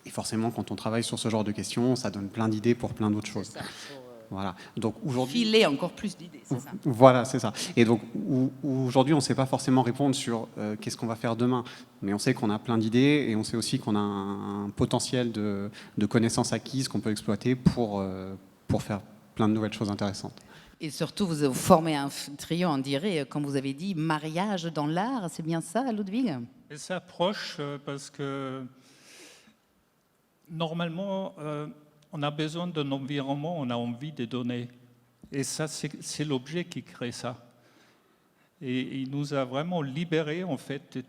Et forcément, quand on travaille sur ce genre de questions, ça donne plein d'idées pour plein d'autres choses. Voilà. Donc aujourd'hui, Filer encore plus d'idées, c'est ça. voilà, c'est ça. Et donc aujourd'hui, on ne sait pas forcément répondre sur qu'est-ce qu'on va faire demain, mais on sait qu'on a plein d'idées et on sait aussi qu'on a un potentiel de connaissances acquises qu'on peut exploiter pour faire plein de nouvelles choses intéressantes. Et surtout, vous formez un trio, on dirait, comme vous avez dit, mariage dans l'art, c'est bien ça, Ludwig? Elle s'approche parce que normalement, on a besoin d'un environnement, on a envie de donner. Et ça, c'est l'objet qui crée ça. Et il nous a vraiment libérés, en fait, de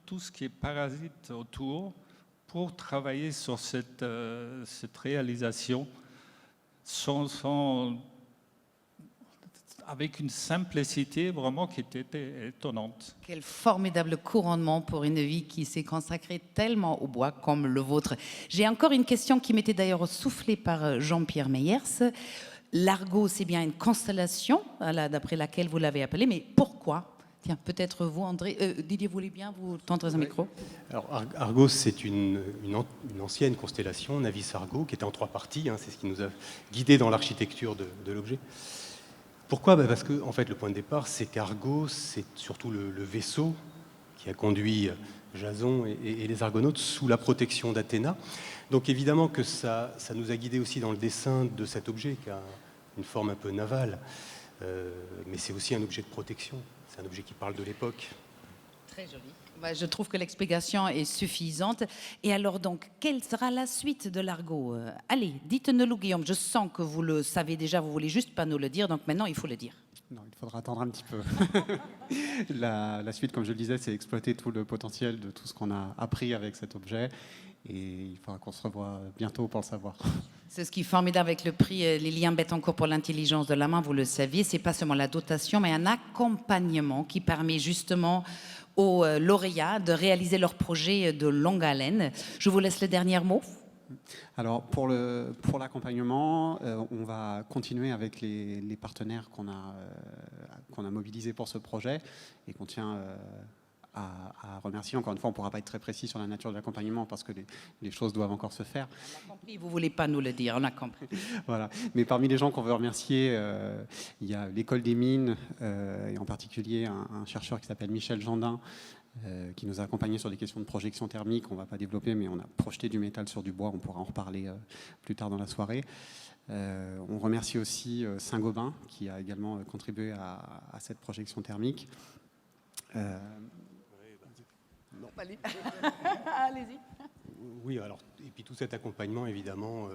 tout ce qui est parasite autour pour travailler sur cette réalisation avec une simplicité vraiment qui était étonnante. Quel formidable couronnement pour une vie qui s'est consacrée tellement au bois comme le vôtre. J'ai encore une question qui m'était d'ailleurs soufflée par Jean-Pierre Meyers. L'argot, c'est bien une constellation, d'après laquelle vous l'avez appelée, mais pourquoi? Tiens, peut-être vous, André. Didier, vous voulez bien vous tendre un micro? Alors, Argos, c'est une ancienne constellation, Navis Argo, qui était en 3 parties. C'est ce qui nous a guidés dans l'architecture de l'objet. Pourquoi? Parce que en fait, le point de départ, c'est qu'Argos, c'est surtout le vaisseau qui a conduit Jason et les Argonautes sous la protection d'Athéna. Donc évidemment que ça nous a guidés aussi dans le dessin de cet objet qui a une forme un peu navale, mais c'est aussi un objet de protection. C'est un objet qui parle de l'époque. Très joli. Je trouve que l'explication est suffisante. Et alors donc, quelle sera la suite de l'Argo? Allez, dites-nous, Guillaume. Je sens que vous le savez déjà, vous voulez juste pas nous le dire, donc maintenant il faut le dire. Non, il faudra attendre un petit peu. La suite, comme je le disais, c'est exploiter tout le potentiel de tout ce qu'on a appris avec cet objet. Et il faudra qu'on se revoie bientôt pour le savoir. C'est ce qui est formidable avec le prix Lilian Bettencourt pour l'intelligence de la main, vous le saviez, c'est pas seulement la dotation, mais un accompagnement qui permet justement aux lauréats de réaliser leurs projets de longue haleine. Je vous laisse le dernier mot. Alors pour l'accompagnement, on va continuer avec les partenaires qu'on a mobilisés pour ce projet et qu'on tient à remercier. Encore une fois, on ne pourra pas être très précis sur la nature de l'accompagnement parce que les choses doivent encore se faire. On a compris, vous ne voulez pas nous le dire, on a compris. Voilà. Mais parmi les gens qu'on veut remercier, il y a l'École des Mines et en particulier un chercheur qui s'appelle Michel Jandin qui nous a accompagnés sur des questions de projection thermique. On ne va pas développer, mais on a projeté du métal sur du bois. On pourra en reparler plus tard dans la soirée. On remercie aussi Saint-Gobain qui a également contribué à cette projection thermique. Non. Allez-y. Oui, alors, et puis tout cet accompagnement, évidemment,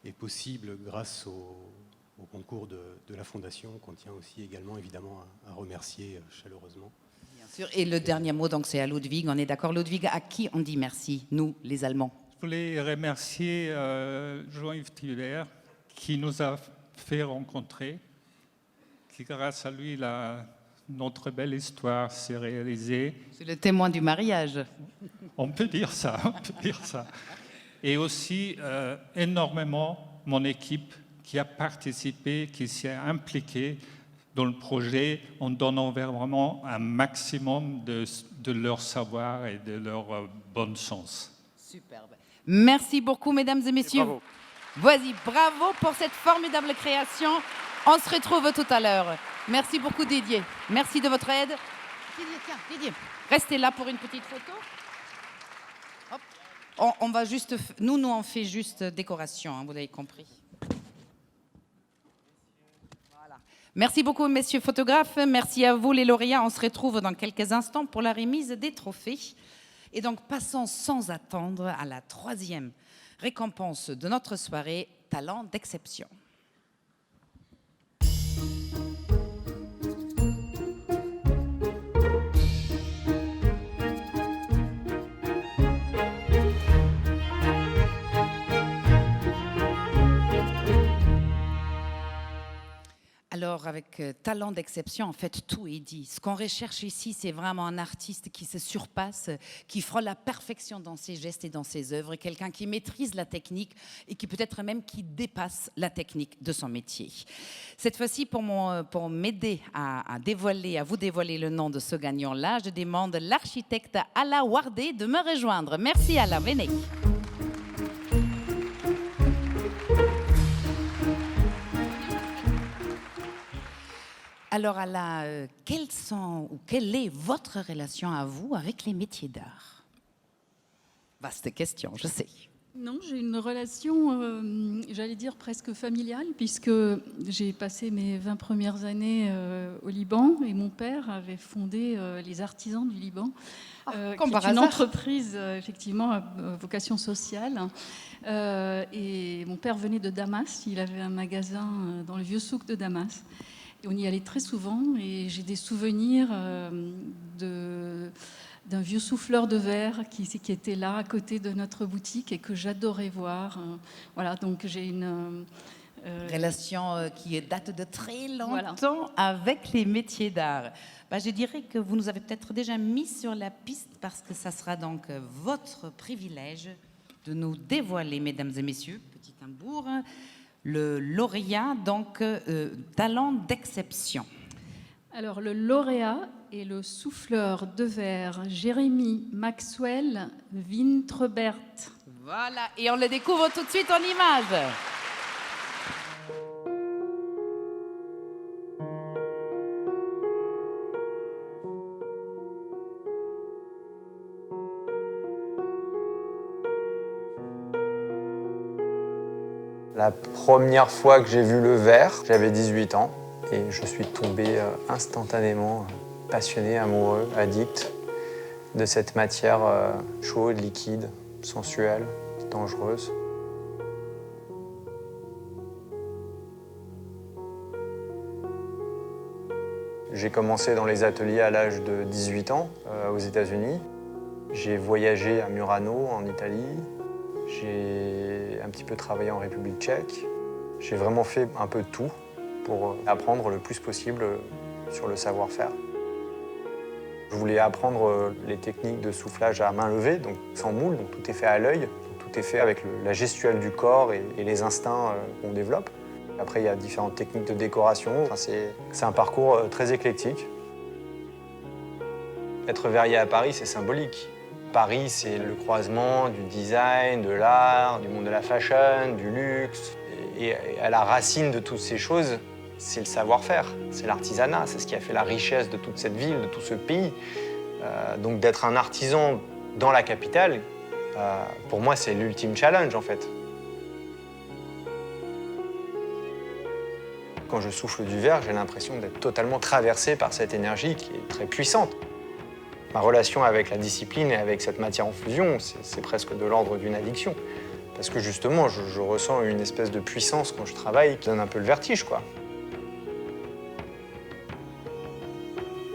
est possible grâce au concours de la Fondation, qu'on tient aussi également, évidemment, à remercier chaleureusement. Bien sûr. Et le dernier mot, donc, c'est à Ludwig. On est d'accord, Ludwig, à qui on dit merci, nous, les Allemands? Je voulais remercier Jean-Yves Thibert, qui nous a fait rencontrer, qui, grâce à lui, notre belle histoire s'est réalisée. C'est le témoin du mariage. On peut dire ça, on peut dire ça. Et aussi énormément mon équipe qui a participé, qui s'est impliquée dans le projet en donnant vraiment un maximum de leur savoir et de leur bon sens. Superbe. Merci beaucoup, mesdames et messieurs. Bravo. Vas-y, bravo pour cette formidable création. On se retrouve tout à l'heure. Merci beaucoup, Didier. Merci de votre aide. Didier, tiens, Didier, restez là pour une petite photo. Hop. On va juste... Nous, on fait juste décoration, hein, vous avez compris. Voilà. Merci beaucoup, messieurs photographes. Merci à vous, les lauréats. On se retrouve dans quelques instants pour la remise des trophées. Et donc, passons sans attendre à la 3e récompense de notre soirée, Talent d'exception. Alors, avec talent d'exception, en fait, tout est dit. Ce qu'on recherche ici, c'est vraiment un artiste qui se surpasse, qui frôle la perfection dans ses gestes et dans ses œuvres, quelqu'un qui maîtrise la technique et qui peut-être même qui dépasse la technique de son métier. Cette fois-ci, pour m'aider à vous dévoiler le nom de ce gagnant-là, je demande l'architecte Alla Wardé de me rejoindre. Merci Alla, venez. Alors Ala, quelle est votre relation à vous avec les métiers d'art? Vaste question, je sais. Non, j'ai une relation, j'allais dire presque familiale, puisque j'ai passé mes 20 premières années au Liban et mon père avait fondé les Artisans du Liban, qui est une entreprise effectivement à vocation sociale. Et mon père venait de Damas, il avait un magasin dans le vieux souk de Damas. Et on y allait très souvent et j'ai des souvenirs d'un vieux souffleur de verre qui était là à côté de notre boutique et que j'adorais voir. Voilà, donc j'ai une relation qui date de très longtemps voilà. avec les métiers d'art. Je dirais que vous nous avez peut-être déjà mis sur la piste parce que ça sera donc votre privilège de nous dévoiler, mesdames et messieurs, petit tambour, le lauréat, donc talent d'exception. Alors le lauréat est le souffleur de verre Jérémy Maxwell Wintrebert. Voilà, et on le découvre tout de suite en image. La première fois que j'ai vu le verre, j'avais 18 ans et je suis tombé instantanément passionné, amoureux, addict de cette matière chaude, liquide, sensuelle, dangereuse. J'ai commencé dans les ateliers à l'âge de 18 ans aux États-Unis. J'ai voyagé à Murano en Italie. J'ai un petit peu travaillé en République tchèque. J'ai vraiment fait un peu de tout pour apprendre le plus possible sur le savoir-faire. Je voulais apprendre les techniques de soufflage à main levée, donc sans moule, donc tout est fait à l'œil. Tout est fait avec la gestuelle du corps et les instincts qu'on développe. Après, il y a différentes techniques de décoration. C'est un parcours très éclectique. Être verrier à Paris, c'est symbolique. Paris, c'est le croisement du design, de l'art, du monde de la fashion, du luxe. Et à la racine de toutes ces choses, c'est le savoir-faire, c'est l'artisanat, c'est ce qui a fait la richesse de toute cette ville, de tout ce pays. Donc d'être un artisan dans la capitale, pour moi, c'est l'ultime challenge, en fait. Quand je souffle du verre, j'ai l'impression d'être totalement traversé par cette énergie qui est très puissante. Ma relation avec la discipline et avec cette matière en fusion, c'est presque de l'ordre d'une addiction. Parce que justement, je ressens une espèce de puissance quand je travaille qui donne un peu le vertige, quoi.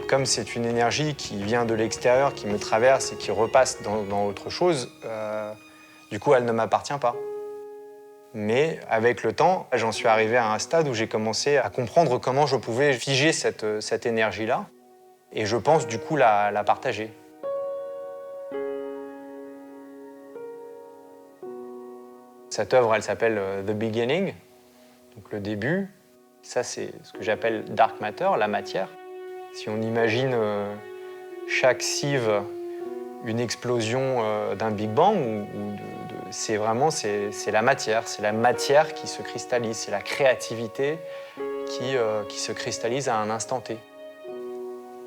Comme c'est une énergie qui vient de l'extérieur, qui me traverse et qui repasse dans autre chose, du coup, elle ne m'appartient pas. Mais avec le temps, j'en suis arrivé à un stade où j'ai commencé à comprendre comment je pouvais figer cette énergie-là. Et je pense du coup la partager. Cette œuvre, elle s'appelle The Beginning, donc le début. Ça, c'est ce que j'appelle Dark Matter, la matière. Si on imagine chaque sieve une explosion d'un Big Bang, c'est la matière qui se cristallise, c'est la créativité qui se cristallise à un instant T.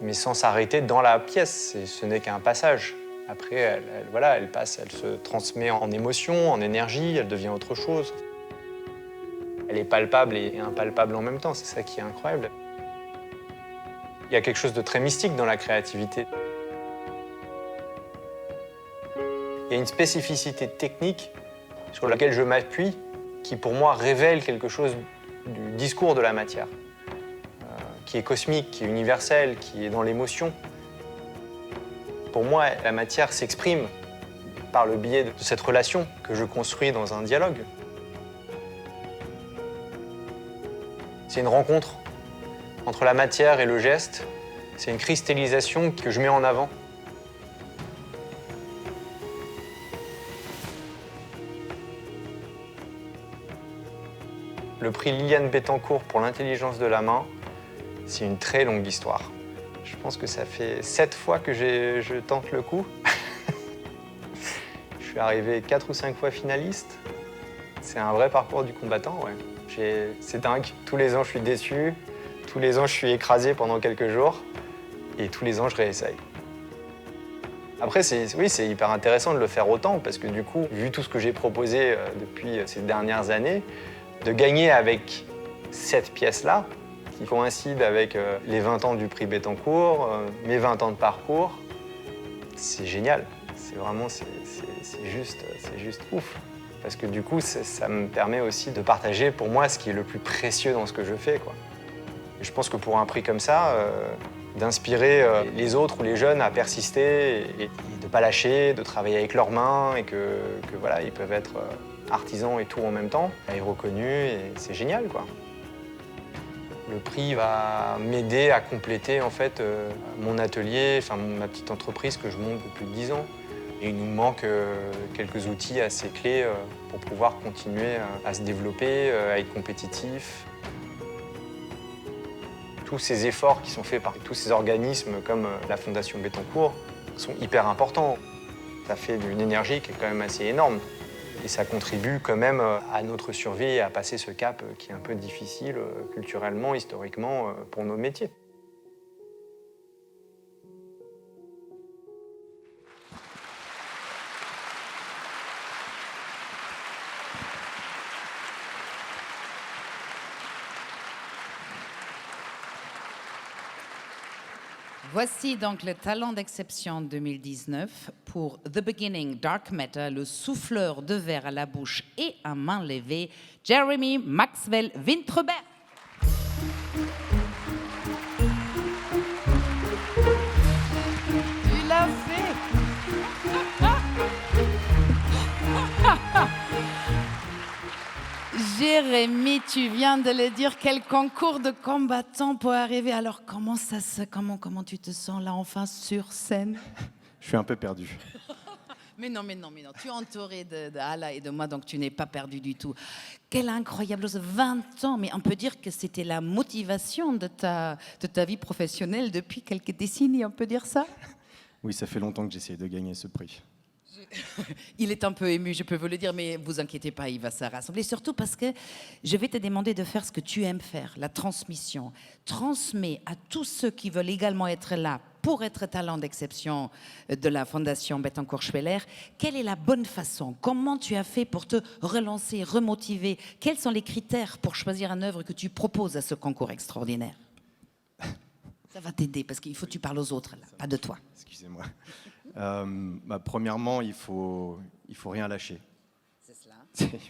Mais sans s'arrêter dans la pièce, ce n'est qu'un passage. Après, elle passe, elle se transmet en émotion, en énergie, elle devient autre chose. Elle est palpable et impalpable en même temps, c'est ça qui est incroyable. Il y a quelque chose de très mystique dans la créativité. Il y a une spécificité technique sur laquelle je m'appuie qui, pour moi, révèle quelque chose du discours de la matière. Qui est cosmique, qui est universel, qui est dans l'émotion. Pour moi, la matière s'exprime par le biais de cette relation que je construis dans un dialogue. C'est une rencontre entre la matière et le geste. C'est une cristallisation que je mets en avant. Le prix Liliane Bettencourt pour l'intelligence de la main, c'est une très longue histoire. Je pense que ça fait 7 fois que je tente le coup. Je suis arrivé 4 ou 5 fois finaliste. C'est un vrai parcours du combattant, ouais. C'est dingue. Tous les ans, je suis déçu. Tous les ans, je suis écrasé pendant quelques jours et tous les ans, je réessaye. Après, oui, c'est hyper intéressant de le faire autant parce que du coup, vu tout ce que j'ai proposé depuis ces dernières années, de gagner avec cette pièce-là, qui coïncide avec les 20 ans du prix Bettencourt, mes 20 ans de parcours, c'est génial. C'est vraiment, c'est juste ouf. Parce que du coup, ça me permet aussi de partager pour moi ce qui est le plus précieux dans ce que je fais, quoi. Et je pense que pour un prix comme ça, d'inspirer les autres ou les jeunes à persister et de ne pas lâcher, de travailler avec leurs mains et que voilà, ils peuvent être artisans et tout en même temps, est reconnu et c'est génial, quoi. Le prix va m'aider à compléter en fait mon atelier, enfin ma petite entreprise que je monte depuis 10 ans. Et il nous manque quelques outils assez clés pour pouvoir continuer à se développer, à être compétitif. Tous ces efforts qui sont faits par tous ces organismes comme la Fondation Bettencourt sont hyper importants. Ça fait une énergie qui est quand même assez énorme. Et ça contribue quand même à notre survie et à passer ce cap qui est un peu difficile culturellement, historiquement, pour nos métiers. Voici donc le talent d'exception 2019 pour The Beginning, Dark Matter, le souffleur de verre à la bouche et à main levée, Jeremy Maxwell Wintrebert. Tu l'as fait. Jérémy, tu viens de le dire, quel concours de combattants pour arriver. Alors comment tu te sens là enfin sur scène? Je suis un peu perdu. Mais non, tu es entouré de Hala et de moi, donc tu n'es pas perdu du tout. Quelle incroyable chose, 20 ans, mais on peut dire que c'était la motivation de ta vie professionnelle depuis quelques décennies, on peut dire ça? Oui, ça fait longtemps que j'essaie de gagner ce prix. Il est un peu ému, je peux vous le dire, mais vous inquiétez pas, il va se rassembler. Surtout parce que je vais te demander de faire ce que tu aimes faire, la transmission. Transmets à tous ceux qui veulent également être là pour être talent d'exception de la Fondation Bettencourt-Schweller. Quelle est la bonne façon? Comment tu as fait pour te relancer, remotiver? Quels sont les critères pour choisir une œuvre que tu proposes à ce concours extraordinaire? Ça va t'aider parce qu'il faut que tu parles aux autres, là, pas de toi. Excusez-moi. Premièrement, il faut rien lâcher. C'est cela. Il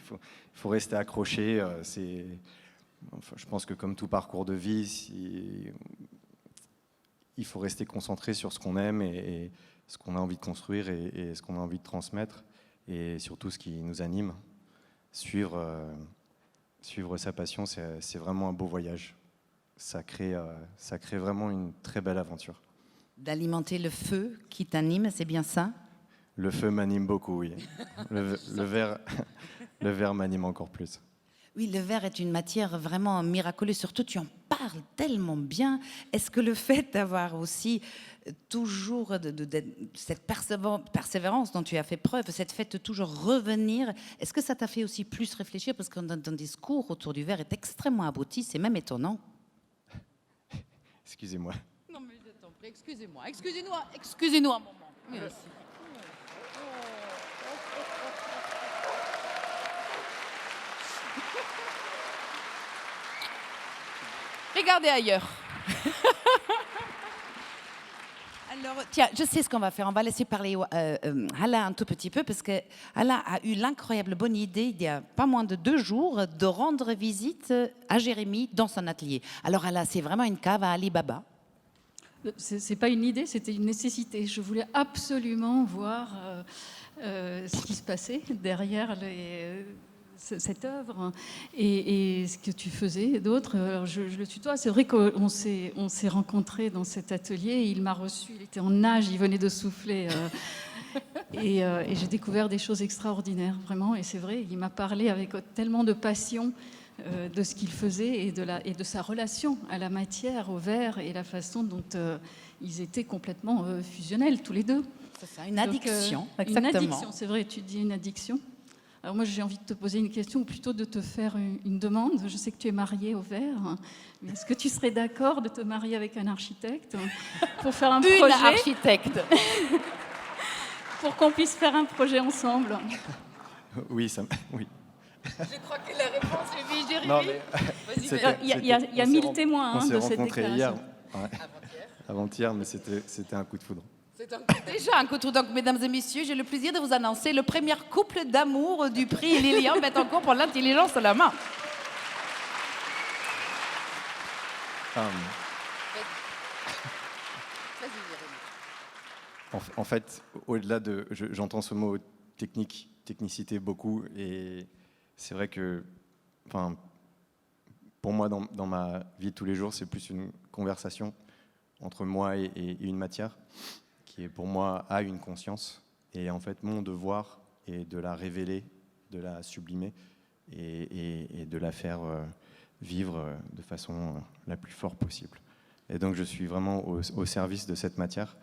faut rester accroché. Je pense que comme tout parcours de vie, il faut rester concentré sur ce qu'on aime et ce qu'on a envie de construire et ce qu'on a envie de transmettre et surtout ce qui nous anime. Suivre sa passion, c'est vraiment un beau voyage. Ça crée vraiment une très belle aventure. D'alimenter le feu qui t'anime, c'est bien ça? Le feu m'anime beaucoup, oui. Le verre m'anime encore plus. Oui, le verre est une matière vraiment miraculeuse. Surtout, tu en parles tellement bien. Est-ce que le fait d'avoir aussi toujours cette persévérance dont tu as fait preuve, cette fait de toujours revenir, est-ce que ça t'a fait aussi plus réfléchir? Parce que ton discours autour du verre est extrêmement abouti, c'est même étonnant. Excusez-moi. Non, mais je t'en prie, excusez-nous un moment. Merci. Regardez ailleurs. Alors, tiens, je sais ce qu'on va faire. On va laisser parler Hala un tout petit peu parce que Hala a eu l'incroyable bonne idée, il y a pas moins de 2 jours, de rendre visite à Jérémy dans son atelier. Alors Hala, c'est vraiment une cave à Alibaba. C'est pas une idée, c'était une nécessité. Je voulais absolument voir ce qui se passait derrière cette œuvre et ce que tu faisais et d'autres. Alors je le tutoie. C'est vrai qu'on s'est rencontrés dans cet atelier. Il m'a reçu, il était en nage, il venait de souffler. Et j'ai découvert des choses extraordinaires, vraiment. Et c'est vrai, il m'a parlé avec tellement de passion de ce qu'il faisait et de sa relation à la matière, au verre et la façon dont ils étaient complètement fusionnels tous les deux. C'est ça, une addiction, exactement. Une addiction, c'est vrai, tu dis une addiction. Alors moi, j'ai envie de te poser une question, ou plutôt de te faire une demande. Je sais que tu es mariée au vert, mais est-ce que tu serais d'accord de te marier avec un architecte pour faire un projet? Une architecte. Pour qu'on puisse faire un projet ensemble. Oui, oui. Je crois que la réponse est oui, Jérémy. Non, mais il y a 1000 témoins on s'est de cette rencontrés déclaration. hier. Ouais. Avant-hier, mais c'était un coup de foudre. C'est déjà un coup de foudre. Donc, mesdames et messieurs, j'ai le plaisir de vous annoncer le premier couple d'amour du prix Lilian Bettencourt pour l'intelligence à la main. En fait, au-delà de... J'entends ce mot technicité beaucoup, et c'est vrai que, enfin, pour moi, dans ma vie de tous les jours, c'est plus une conversation entre moi et une matière qui, pour moi, a une conscience. Et en fait, mon devoir est de la révéler, de la sublimer et de la faire vivre de façon la plus forte possible. Et donc, je suis vraiment au service de cette matière.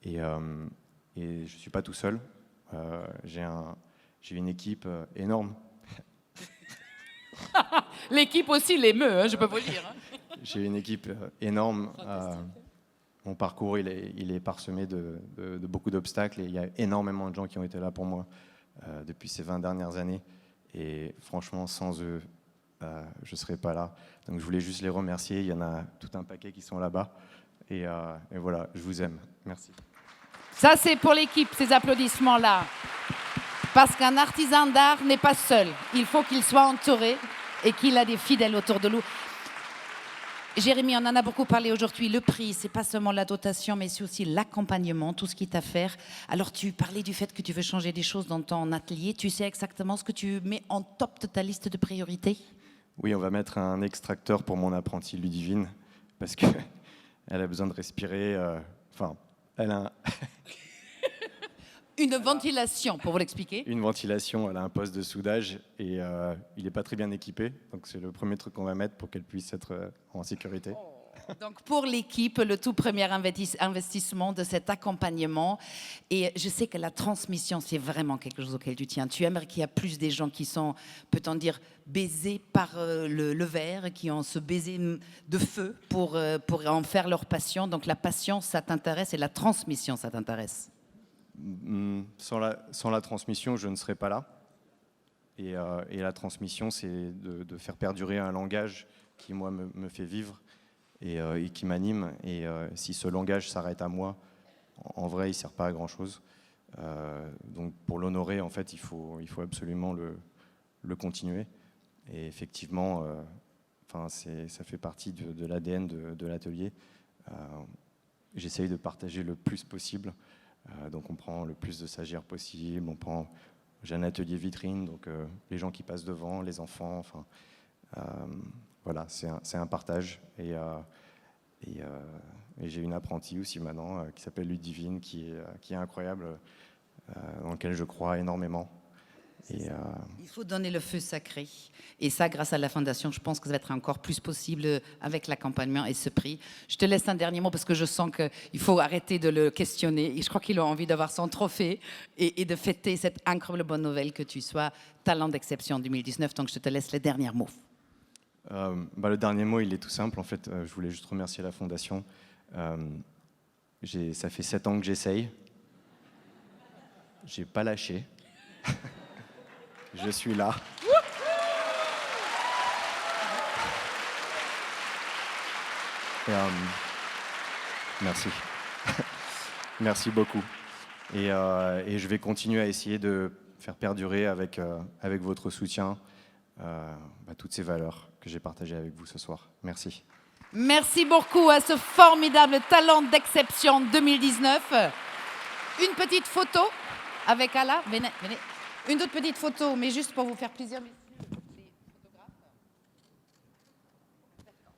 Et je ne suis pas tout seul. J'ai une équipe énorme. L'équipe aussi l'émeut, hein, je peux vous le dire. Hein. J'ai une équipe énorme. Mon parcours, il est parsemé de beaucoup d'obstacles, et il y a énormément de gens qui ont été là pour moi depuis ces 20 dernières années. Et franchement, sans eux, je ne serais pas là. Donc je voulais juste les remercier. Il y en a tout un paquet qui sont là-bas. Et voilà, je vous aime. Merci. Ça, c'est pour l'équipe, ces applaudissements-là. Parce qu'un artisan d'art n'est pas seul. Il faut qu'il soit entouré et qu'il a des fidèles autour de lui. Jérémy, on en a beaucoup parlé aujourd'hui. Le prix, c'est pas seulement la dotation, mais c'est aussi l'accompagnement, tout ce qui est à faire. Alors, tu parlais du fait que tu veux changer des choses dans ton atelier. Tu sais exactement ce que tu mets en top de ta liste de priorités? Oui, on va mettre un extracteur pour mon apprentie Ludivine, parce qu'elle a besoin de respirer. Elle a une ventilation, pour vous l'expliquer. Une ventilation, elle a un poste de soudage, et il n'est pas très bien équipé. Donc c'est le premier truc qu'on va mettre pour qu'elle puisse être en sécurité. Donc pour l'équipe, le tout premier investissement de cet accompagnement. Et je sais que la transmission, c'est vraiment quelque chose auquel tu tiens. Tu aimerais qu'il y ait plus des gens qui sont, peut-on dire, baisés par le verre, qui ont ce baiser de feu pour en faire leur passion. Donc la passion, ça t'intéresse, et la transmission, ça t'intéresse? Sans la transmission, je ne serais pas là. Et la transmission, c'est de faire perdurer un langage qui, moi, me fait vivre et qui m'anime. Et si ce langage s'arrête à moi, en vrai, il ne sert pas à grand-chose. Donc, pour l'honorer, en fait, il faut absolument le continuer. Et effectivement, ça fait partie de l'ADN de l'atelier. J'essaye de partager le plus possible. Donc on prend le plus de stagiaires possible, j'ai un atelier vitrine, donc les gens qui passent devant, les enfants, voilà, c'est un partage. Et j'ai une apprentie aussi maintenant qui s'appelle Ludivine, qui est incroyable, dans laquelle je crois énormément. Il faut donner le feu sacré. Et ça, grâce à la Fondation, je pense que ça va être encore plus possible avec l'accompagnement et ce prix. Je te laisse un dernier mot parce que je sens qu'il faut arrêter de le questionner. Et je crois qu'il a envie d'avoir son trophée et de fêter cette incroyable bonne nouvelle que tu sois talent d'exception 2019. Donc je te laisse les derniers mots. Le dernier mot, il est tout simple. En fait, je voulais juste remercier la Fondation. Ça fait 7 ans que j'essaye. J'ai pas lâché. Je suis là. Merci. Merci beaucoup. Et je vais continuer à essayer de faire perdurer avec votre soutien toutes ces valeurs que j'ai partagées avec vous ce soir. Merci. Merci beaucoup à ce formidable talent d'exception 2019. Une petite photo avec Ala. Venez. Une autre petite photo, mais juste pour vous faire plaisir.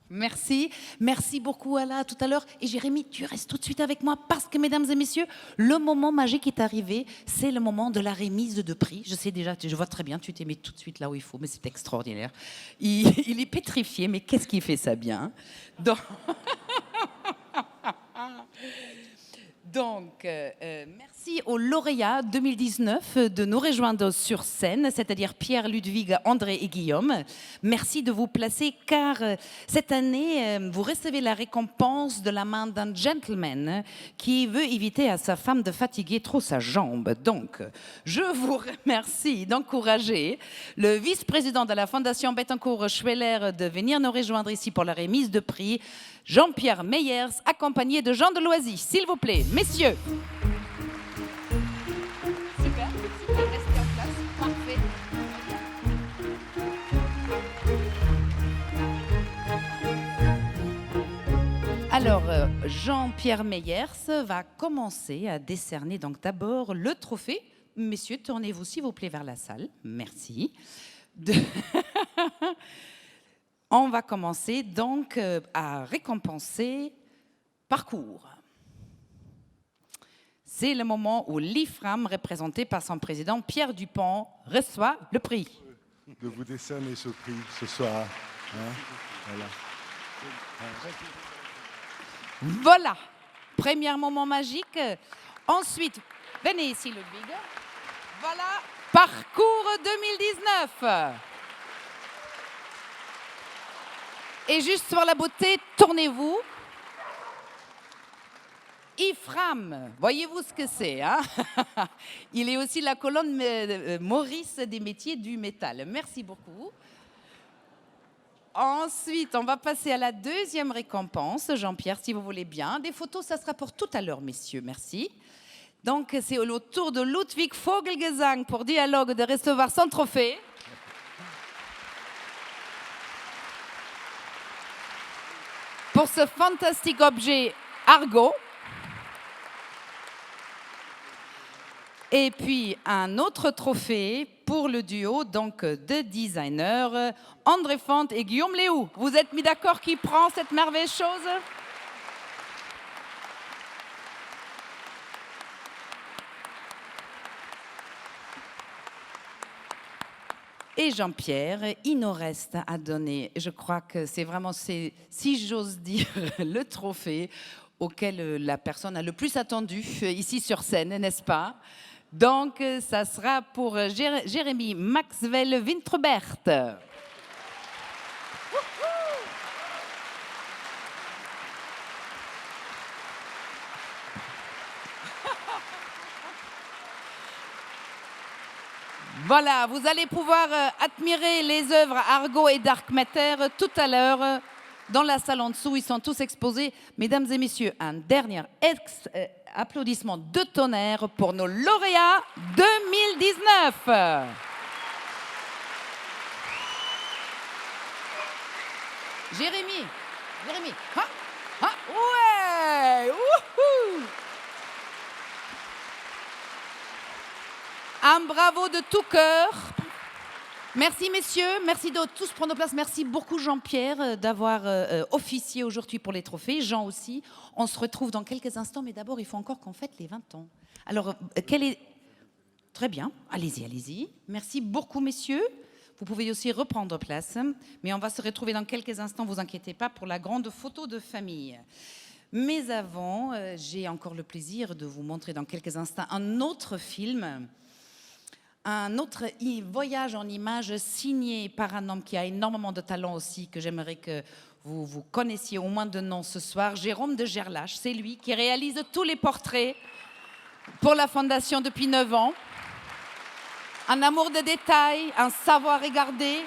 Merci. Merci beaucoup, Ala, à tout à l'heure. Et Jérémy, tu restes tout de suite avec moi parce que, mesdames et messieurs, le moment magique est arrivé. C'est le moment de la remise de prix. Je sais déjà, je vois très bien, tu t'es mis tout de suite là où il faut, mais c'est extraordinaire. Il est pétrifié, mais qu'est-ce qui fait ça bien? Donc, merci merci aux lauréats 2019 de nous rejoindre sur scène, c'est-à-dire Pierre, Ludwig, André et Guillaume. Merci de vous placer car cette année, vous recevez la récompense de la main d'un gentleman qui veut éviter à sa femme de fatiguer trop sa jambe. Donc, je vous remercie d'encourager le vice-président de la Fondation Bettencourt-Schweller de venir nous rejoindre ici pour la remise de prix, Jean-Pierre Meyers, accompagné de Jean de Loisy. S'il vous plaît, messieurs. Super, restez en place, parfait. Alors, Jean-Pierre Meyers va commencer à décerner donc d'abord le trophée. Messieurs, tournez-vous s'il vous plaît vers la salle. Merci. On va commencer donc à récompenser parcours. C'est le moment où l'IFRAM, représenté par son président Pierre Dupont, reçoit le prix. De vous décerner ce prix ce soir. Hein, voilà. Voilà, premier moment magique. Ensuite, venez ici Ludwig. Voilà, parcours 2019. Et juste pour la beauté, tournez-vous. IFRAM, voyez-vous ce que c'est, hein? Il est aussi la colonne Maurice des métiers du métal. Merci beaucoup. Ensuite, on va passer à la deuxième récompense. Jean-Pierre, si vous voulez bien. Des photos, ça sera pour tout à l'heure, messieurs. Merci. Donc, c'est au tour de Ludwig Vogelgesang pour Dialogue de recevoir son trophée. Pour ce fantastique objet Argo. Et puis un autre trophée pour le duo donc de designers André Font et Guillaume Léou. Vous êtes mis d'accord qui prend cette merveilleuse chose? Et Jean-Pierre, il nous reste à donner, je crois que c'est vraiment, si j'ose dire, le trophée auquel la personne a le plus attendu ici sur scène, n'est-ce pas? Donc, ça sera pour Jérémy Maxwell Wintrebert. Voilà, vous allez pouvoir admirer les œuvres Argo et Dark Matter tout à l'heure dans la salle en dessous. Ils sont tous exposés. Mesdames et messieurs, un dernier applaudissement de tonnerre pour nos lauréats 2019. Jérémy, ouais, wouhou. Un bravo de tout cœur. Merci messieurs, merci de tous prendre place. Merci beaucoup Jean-Pierre d'avoir officié aujourd'hui pour les trophées. Jean aussi. On se retrouve dans quelques instants, mais d'abord il faut encore qu'on fête les 20 ans. Alors, Très bien, allez-y, allez-y. Merci beaucoup messieurs. Vous pouvez aussi reprendre place, mais on va se retrouver dans quelques instants, vous inquiétez pas, pour la grande photo de famille. Mais avant, j'ai encore le plaisir de vous montrer dans quelques instants un autre film. Un autre voyage en images signé par un homme qui a énormément de talent aussi, que j'aimerais que vous connaissiez au moins de nom ce soir, Jérôme de Gerlache. C'est lui qui réalise tous les portraits pour la Fondation depuis 9 ans. Un amour de détail, un savoir regarder,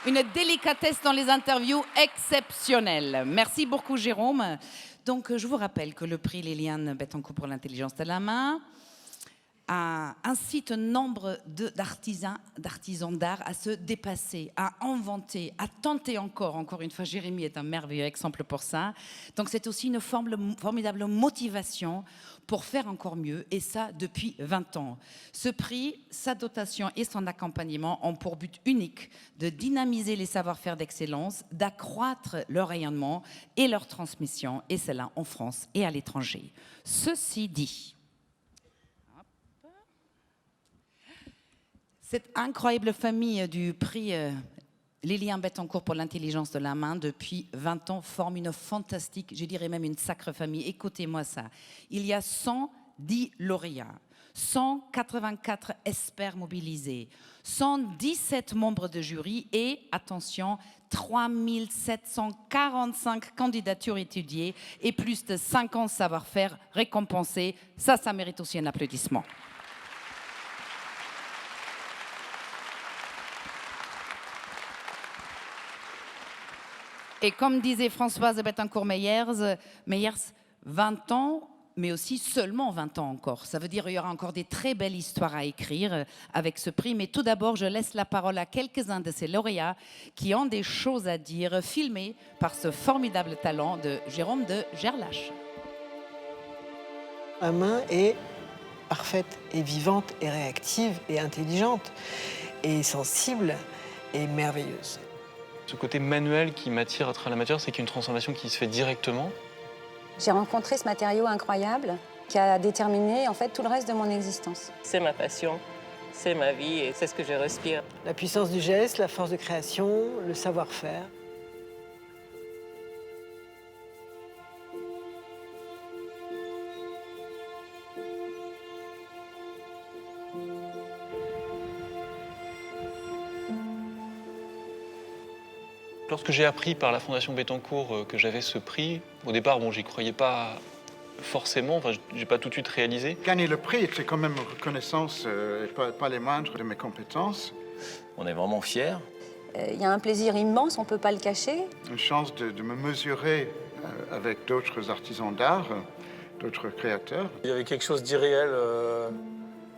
une délicatesse dans les interviews exceptionnelle. Merci beaucoup Jérôme. Donc je vous rappelle que le prix Liliane Bettencourt pour l'intelligence de la main incite un nombre d'artisans d'art à se dépasser, à inventer, à tenter encore. Encore une fois, Jérémy est un merveilleux exemple pour ça. Donc c'est aussi une formidable motivation pour faire encore mieux, et ça depuis 20 ans. Ce prix, sa dotation et son accompagnement ont pour but unique de dynamiser les savoir-faire d'excellence, d'accroître leur rayonnement et leur transmission, et cela en France et à l'étranger. Ceci dit, cette incroyable famille du prix Liliane Bettencourt pour l'intelligence de la main depuis 20 ans forme une fantastique, je dirais même une sacre famille. Écoutez-moi ça. Il y a 100 10 lauréats, 184 experts mobilisés, 117 membres de jury et, attention, 3745 candidatures étudiées et plus de 50 savoir-faire récompensés. Ça mérite aussi un applaudissement. Et comme disait Françoise Bettencourt-Meyers, 20 ans, mais aussi seulement 20 ans encore. Ça veut dire qu'il y aura encore des très belles histoires à écrire avec ce prix. Mais tout d'abord, je laisse la parole à quelques-uns de ces lauréats qui ont des choses à dire, filmés par ce formidable talent de Jérôme de Gerlache. Ma main est parfaite et vivante et réactive et intelligente et sensible et merveilleuse. Ce côté manuel qui m'attire à travers la matière, c'est qu'il y a une transformation qui se fait directement. J'ai rencontré ce matériau incroyable qui a déterminé en fait tout le reste de mon existence. C'est ma passion, c'est ma vie et c'est ce que je respire. La puissance du geste, la force de création, le savoir-faire. Lorsque j'ai appris par la Fondation Bettencourt que j'avais ce prix, au départ, bon, j'y croyais pas forcément, enfin, j'ai pas tout de suite réalisé. Gagner le prix, c'est quand même une reconnaissance, pas les moindres de mes compétences. On est vraiment fiers. Il y a un plaisir immense, on ne peut pas le cacher. Une chance de me mesurer avec d'autres artisans d'art, d'autres créateurs. Il y avait quelque chose d'irréel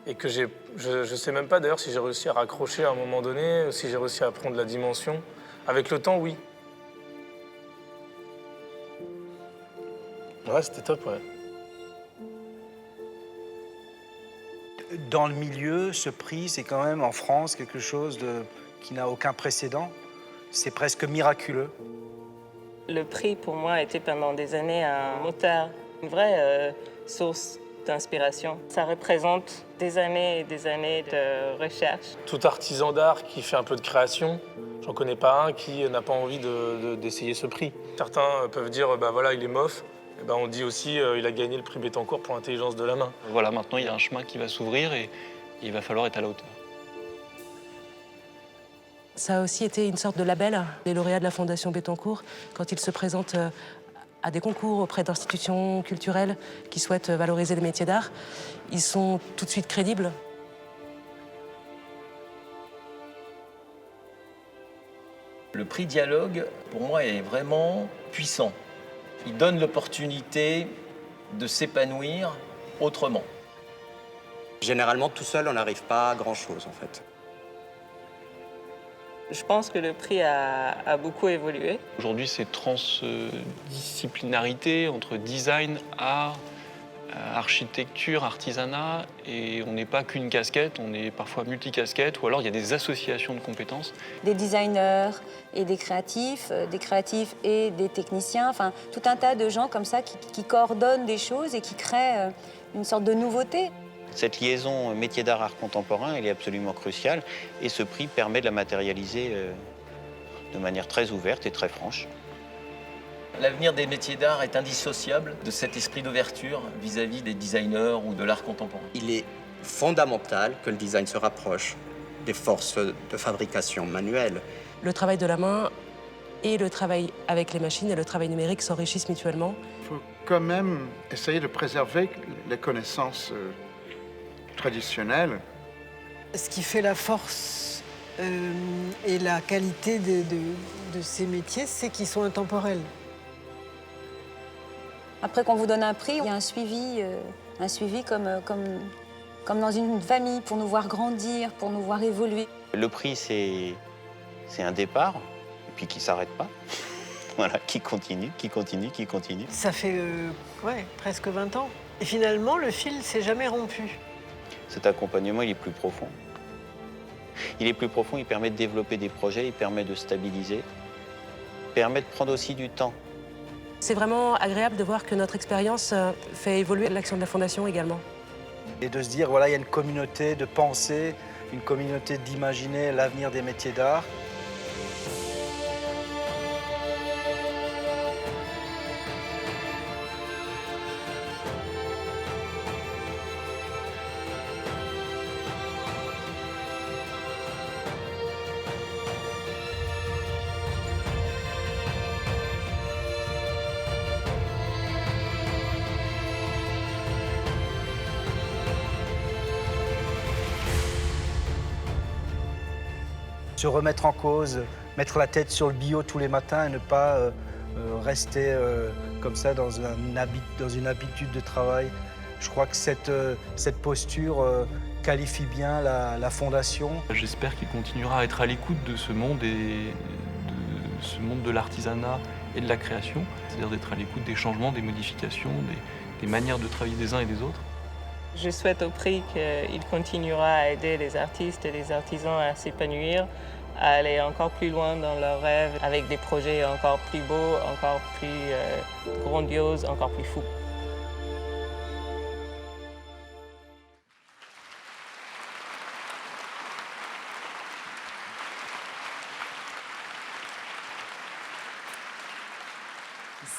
et que je sais même pas d'ailleurs si j'ai réussi à raccrocher à un moment donné, si j'ai réussi à prendre la dimension. Avec le temps, oui. Ouais, c'était top, ouais. Dans le milieu, ce prix, c'est quand même en France quelque chose qui n'a aucun précédent. C'est presque miraculeux. Le prix, pour moi, a été pendant des années un moteur, une vraie source d'inspiration. Ça représente des années et des années de recherche. Tout artisan d'art qui fait un peu de création, j'en connais pas un qui n'a pas envie d'essayer ce prix. Certains peuvent dire, bah voilà, il est mof. Et ben on dit aussi, il a gagné le prix Bettencourt pour l'intelligence de la main. Voilà, maintenant il y a un chemin qui va s'ouvrir et il va falloir être à la hauteur. Ça a aussi été une sorte de label, les lauréats de la Fondation Bettencourt, quand ils se présentent à des concours auprès d'institutions culturelles qui souhaitent valoriser les métiers d'art, ils sont tout de suite crédibles. Le prix Dialogue, pour moi, est vraiment puissant. Il donne l'opportunité de s'épanouir autrement. Généralement, tout seul, on n'arrive pas à grand-chose, en fait. Je pense que le prix a beaucoup évolué. Aujourd'hui, c'est transdisciplinarité entre design, art, architecture, artisanat, et on n'est pas qu'une casquette, on est parfois multicasquette, ou alors il y a des associations de compétences. Des designers et des créatifs et des techniciens, enfin tout un tas de gens comme ça qui coordonnent des choses et qui créent une sorte de nouveauté. Cette liaison métier d'art, art contemporain, elle est absolument cruciale, et ce prix permet de la matérialiser de manière très ouverte et très franche. L'avenir des métiers d'art est indissociable de cet esprit d'ouverture vis-à-vis des designers ou de l'art contemporain. Il est fondamental que le design se rapproche des forces de fabrication manuelle. Le travail de la main et le travail avec les machines et le travail numérique s'enrichissent mutuellement. Il faut quand même essayer de préserver les connaissances traditionnelles. Ce qui fait la force et la qualité de ces métiers, c'est qu'ils sont intemporels. Après qu'on vous donne un prix, il y a un suivi comme dans une famille, pour nous voir grandir, pour nous voir évoluer. Le prix, c'est un départ, et puis qui ne s'arrête pas. Voilà, qui continue. Ça fait presque 20 ans. Et finalement, le fil ne s'est jamais rompu. Cet accompagnement, il est plus profond. Il permet de développer des projets, il permet de stabiliser, il permet de prendre aussi du temps. C'est vraiment agréable de voir que notre expérience fait évoluer l'action de la Fondation également. Et de se dire, voilà, il y a une communauté de pensée, une communauté d'imaginer l'avenir des métiers d'art. se remettre en cause, mettre la tête sur le bio tous les matins et ne pas rester comme ça dans une habitude de travail. Je crois que cette posture qualifie bien la Fondation. J'espère qu'il continuera à être à l'écoute de ce monde de l'artisanat et de la création, c'est-à-dire d'être à l'écoute des changements, des modifications, des manières de travailler des uns et des autres. Je souhaite au prix qu'il continuera à aider les artistes et les artisans à s'épanouir, à aller encore plus loin dans leurs rêves avec des projets encore plus beaux, encore plus grandioses, encore plus fous.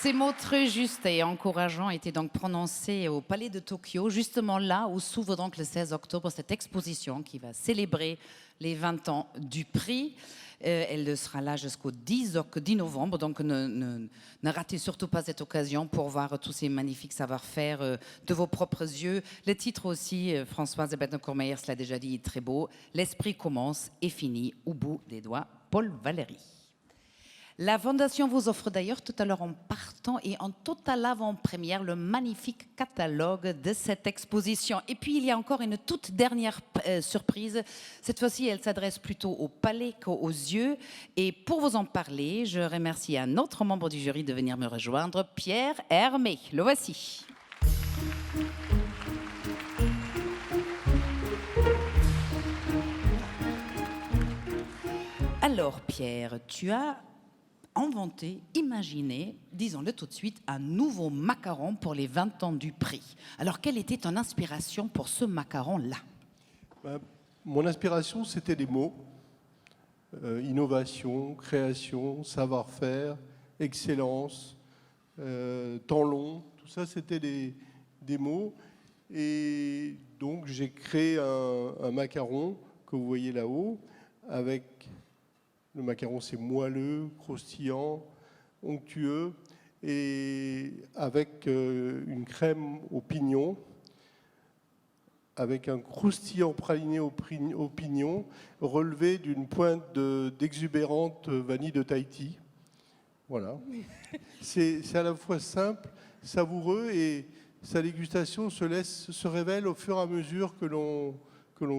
Ces mots très justes et encourageants étaient donc prononcés au Palais de Tokyo, justement là où s'ouvre donc le 16 octobre cette exposition qui va célébrer les 20 ans du prix. Elle sera là jusqu'au 10 novembre, donc ne ratez surtout pas cette occasion pour voir tous ces magnifiques savoir-faire de vos propres yeux. Le titre aussi, Françoise Bettencourt-Meyers l'a déjà dit, très beau. L'esprit commence et finit au bout des doigts. Paul Valéry. La Fondation vous offre d'ailleurs tout à l'heure en partant et en totale avant-première le magnifique catalogue de cette exposition. Et puis il y a encore une toute dernière surprise. Cette fois-ci, elle s'adresse plutôt au palais qu'aux yeux. Et pour vous en parler, je remercie un autre membre du jury de venir me rejoindre, Pierre Hermé. Le voici. Alors Pierre, tu as inventé, imaginé, disons-le tout de suite, un nouveau macaron pour les 20 ans du prix. Alors, quelle était ton inspiration pour ce macaron-là? Mon inspiration, c'était les mots. Innovation, création, savoir-faire, excellence, temps long, tout ça, c'était des mots. Et donc, j'ai créé un macaron que vous voyez là-haut avec... Le macaron, c'est moelleux, croustillant, onctueux, et avec une crème au pignon, avec un croustillant praliné au pignon, relevé d'une pointe d'exubérante vanille de Tahiti. Voilà. C'est à la fois simple, savoureux, et sa dégustation se révèle au fur et à mesure que l'on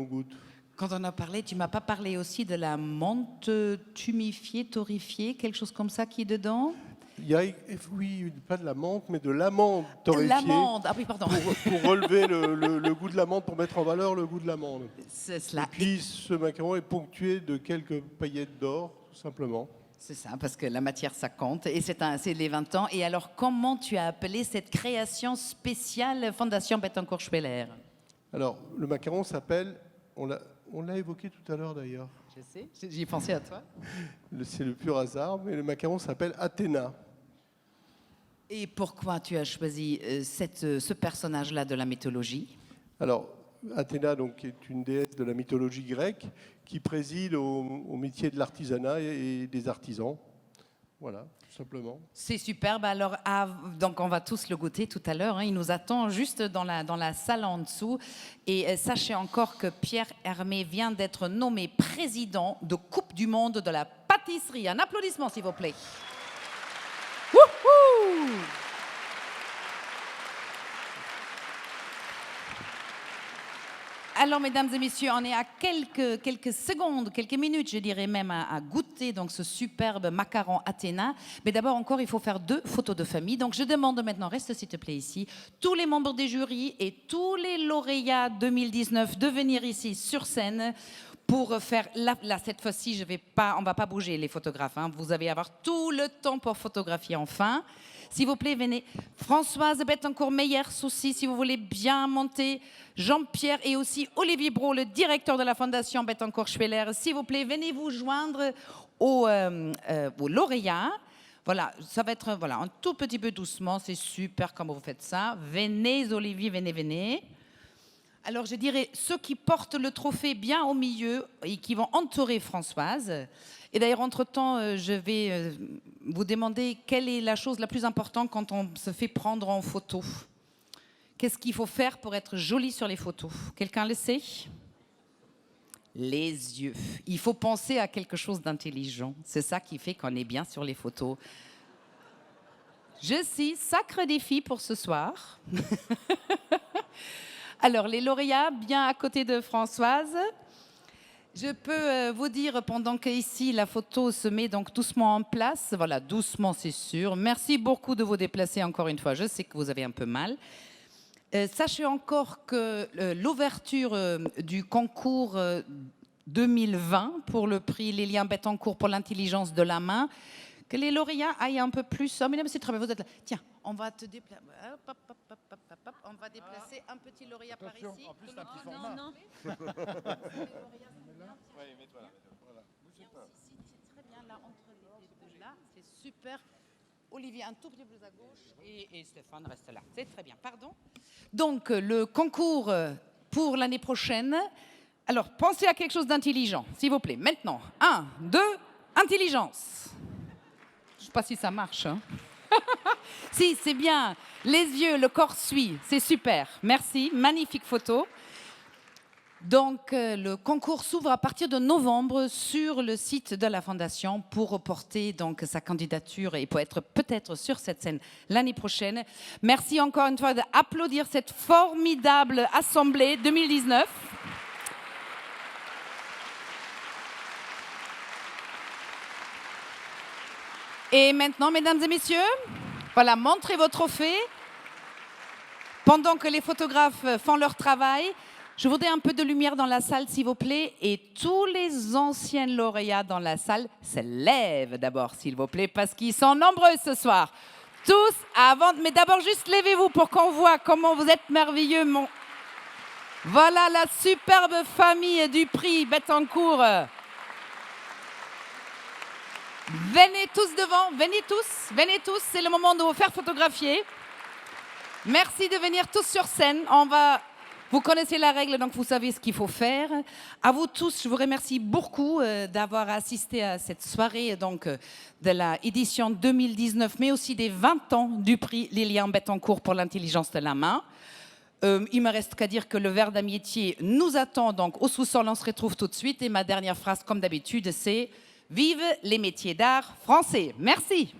goûte. Quand on a parlé, tu ne m'as pas parlé aussi de la menthe tumifiée, torréfiée, quelque chose comme ça qui est dedans? Il y a, oui, pas de la menthe, mais de l'amande torréfiée. L'amande, ah oui, pardon. Pour relever le goût de l'amande, pour mettre en valeur le goût de l'amande. C'est cela. Et puis ce macaron est ponctué de quelques paillettes d'or, tout simplement. C'est ça, parce que la matière, ça compte. Et c'est les 20 ans. Et alors, comment tu as appelé cette création spéciale Fondation Bettencourt-Schweller? Alors, le macaron s'appelle... On l'a évoqué tout à l'heure d'ailleurs. Je sais, j'y pensais à toi. C'est le pur hasard, mais le macaron s'appelle Athéna. Et pourquoi tu as choisi ce personnage-là de la mythologie? Alors, Athéna donc, est une déesse de la mythologie grecque qui préside au métier de l'artisanat et des artisans. Voilà, tout simplement. C'est superbe. Alors, donc on va tous le goûter tout à l'heure. Hein. Il nous attend juste dans la salle en dessous. Et sachez encore que Pierre Hermé vient d'être nommé président de Coupe du Monde de la pâtisserie. Un applaudissement, s'il vous plaît. Wouhou! Alors, mesdames et messieurs, on est à quelques secondes, quelques minutes, je dirais même, à goûter donc ce superbe macaron Athéna. Mais d'abord encore, il faut faire 2 photos de famille. Donc, je demande maintenant, reste s'il te plaît ici, tous les membres des jurys et tous les lauréats 2019 de venir ici sur scène pour faire, là cette fois-ci, on ne va pas bouger les photographes. Hein. Vous allez avoir tout le temps pour photographier enfin. S'il vous plaît, venez. Françoise Bettencourt-Meyers aussi, si vous voulez bien monter. Jean-Pierre et aussi Olivier Brault, le directeur de la Fondation Bettencourt-Schweller. S'il vous plaît, venez vous joindre aux lauréats. Voilà, ça va être un tout petit peu doucement. C'est super comment vous faites ça. Venez, Olivier, venez. Alors, je dirais ceux qui portent le trophée bien au milieu et qui vont entourer Françoise. Et d'ailleurs, entre-temps, je vais vous demander quelle est la chose la plus importante quand on se fait prendre en photo. Qu'est-ce qu'il faut faire pour être joli sur les photos? Quelqu'un le sait? Les yeux. Il faut penser à quelque chose d'intelligent. C'est ça qui fait qu'on est bien sur les photos. Je suis sacré défi pour ce soir. Alors, les lauréats, bien à côté de Françoise. Je peux vous dire, pendant qu'ici, la photo se met donc doucement en place. Voilà, doucement, c'est sûr. Merci beaucoup de vous déplacer encore une fois. Je sais que vous avez un peu mal. Sachez encore que l'ouverture du concours 2020 pour le prix Lilian Bettencourt pour l'intelligence de la main, que les lauréats aillent un peu plus. Oh, mesdames, c'est très bien, vous êtes là. Tiens, on va te déplacer. On va déplacer un petit lauréat par ici. En plus, c'est un petit format. Non. Oui, mets-toi là. Voilà. C'est très bien là, entre les deux là. C'est super. Olivier, un tout petit peu plus à gauche. Et Stéphane reste là. C'est très bien. Pardon. Donc, le concours pour l'année prochaine. Alors, pensez à quelque chose d'intelligent, s'il vous plaît. Maintenant, 1, 2, intelligence. Je ne sais pas si ça marche. Hein. Si, c'est bien. Les yeux, le corps suit. C'est super. Merci. Magnifique photo. Donc, le concours s'ouvre à partir de novembre sur le site de la Fondation pour reporter donc sa candidature et pour être peut-être sur cette scène l'année prochaine. Merci encore une fois d'applaudir cette formidable assemblée 2019. Et maintenant, mesdames et messieurs, voilà, montrez vos trophées. Pendant que les photographes font leur travail, je voudrais un peu de lumière dans la salle, s'il vous plaît. Et tous les anciens lauréats dans la salle se lèvent d'abord, s'il vous plaît, parce qu'ils sont nombreux ce soir. Tous avant... Mais d'abord, juste levez-vous pour qu'on voit comment vous êtes merveilleux. Voilà la superbe famille du prix Bettencourt. Venez tous devant, venez tous. C'est le moment de vous faire photographier. Merci de venir tous sur scène. Vous connaissez la règle, donc vous savez ce qu'il faut faire. À vous tous, je vous remercie beaucoup d'avoir assisté à cette soirée donc, de la édition 2019, mais aussi des 20 ans du prix Lilian Bettencourt pour l'intelligence de la main. Il me reste qu'à dire que le verre d'amitié nous attend donc au sous-sol. On se retrouve tout de suite. Et ma dernière phrase, comme d'habitude, c'est « Vive les métiers d'art français ». Merci.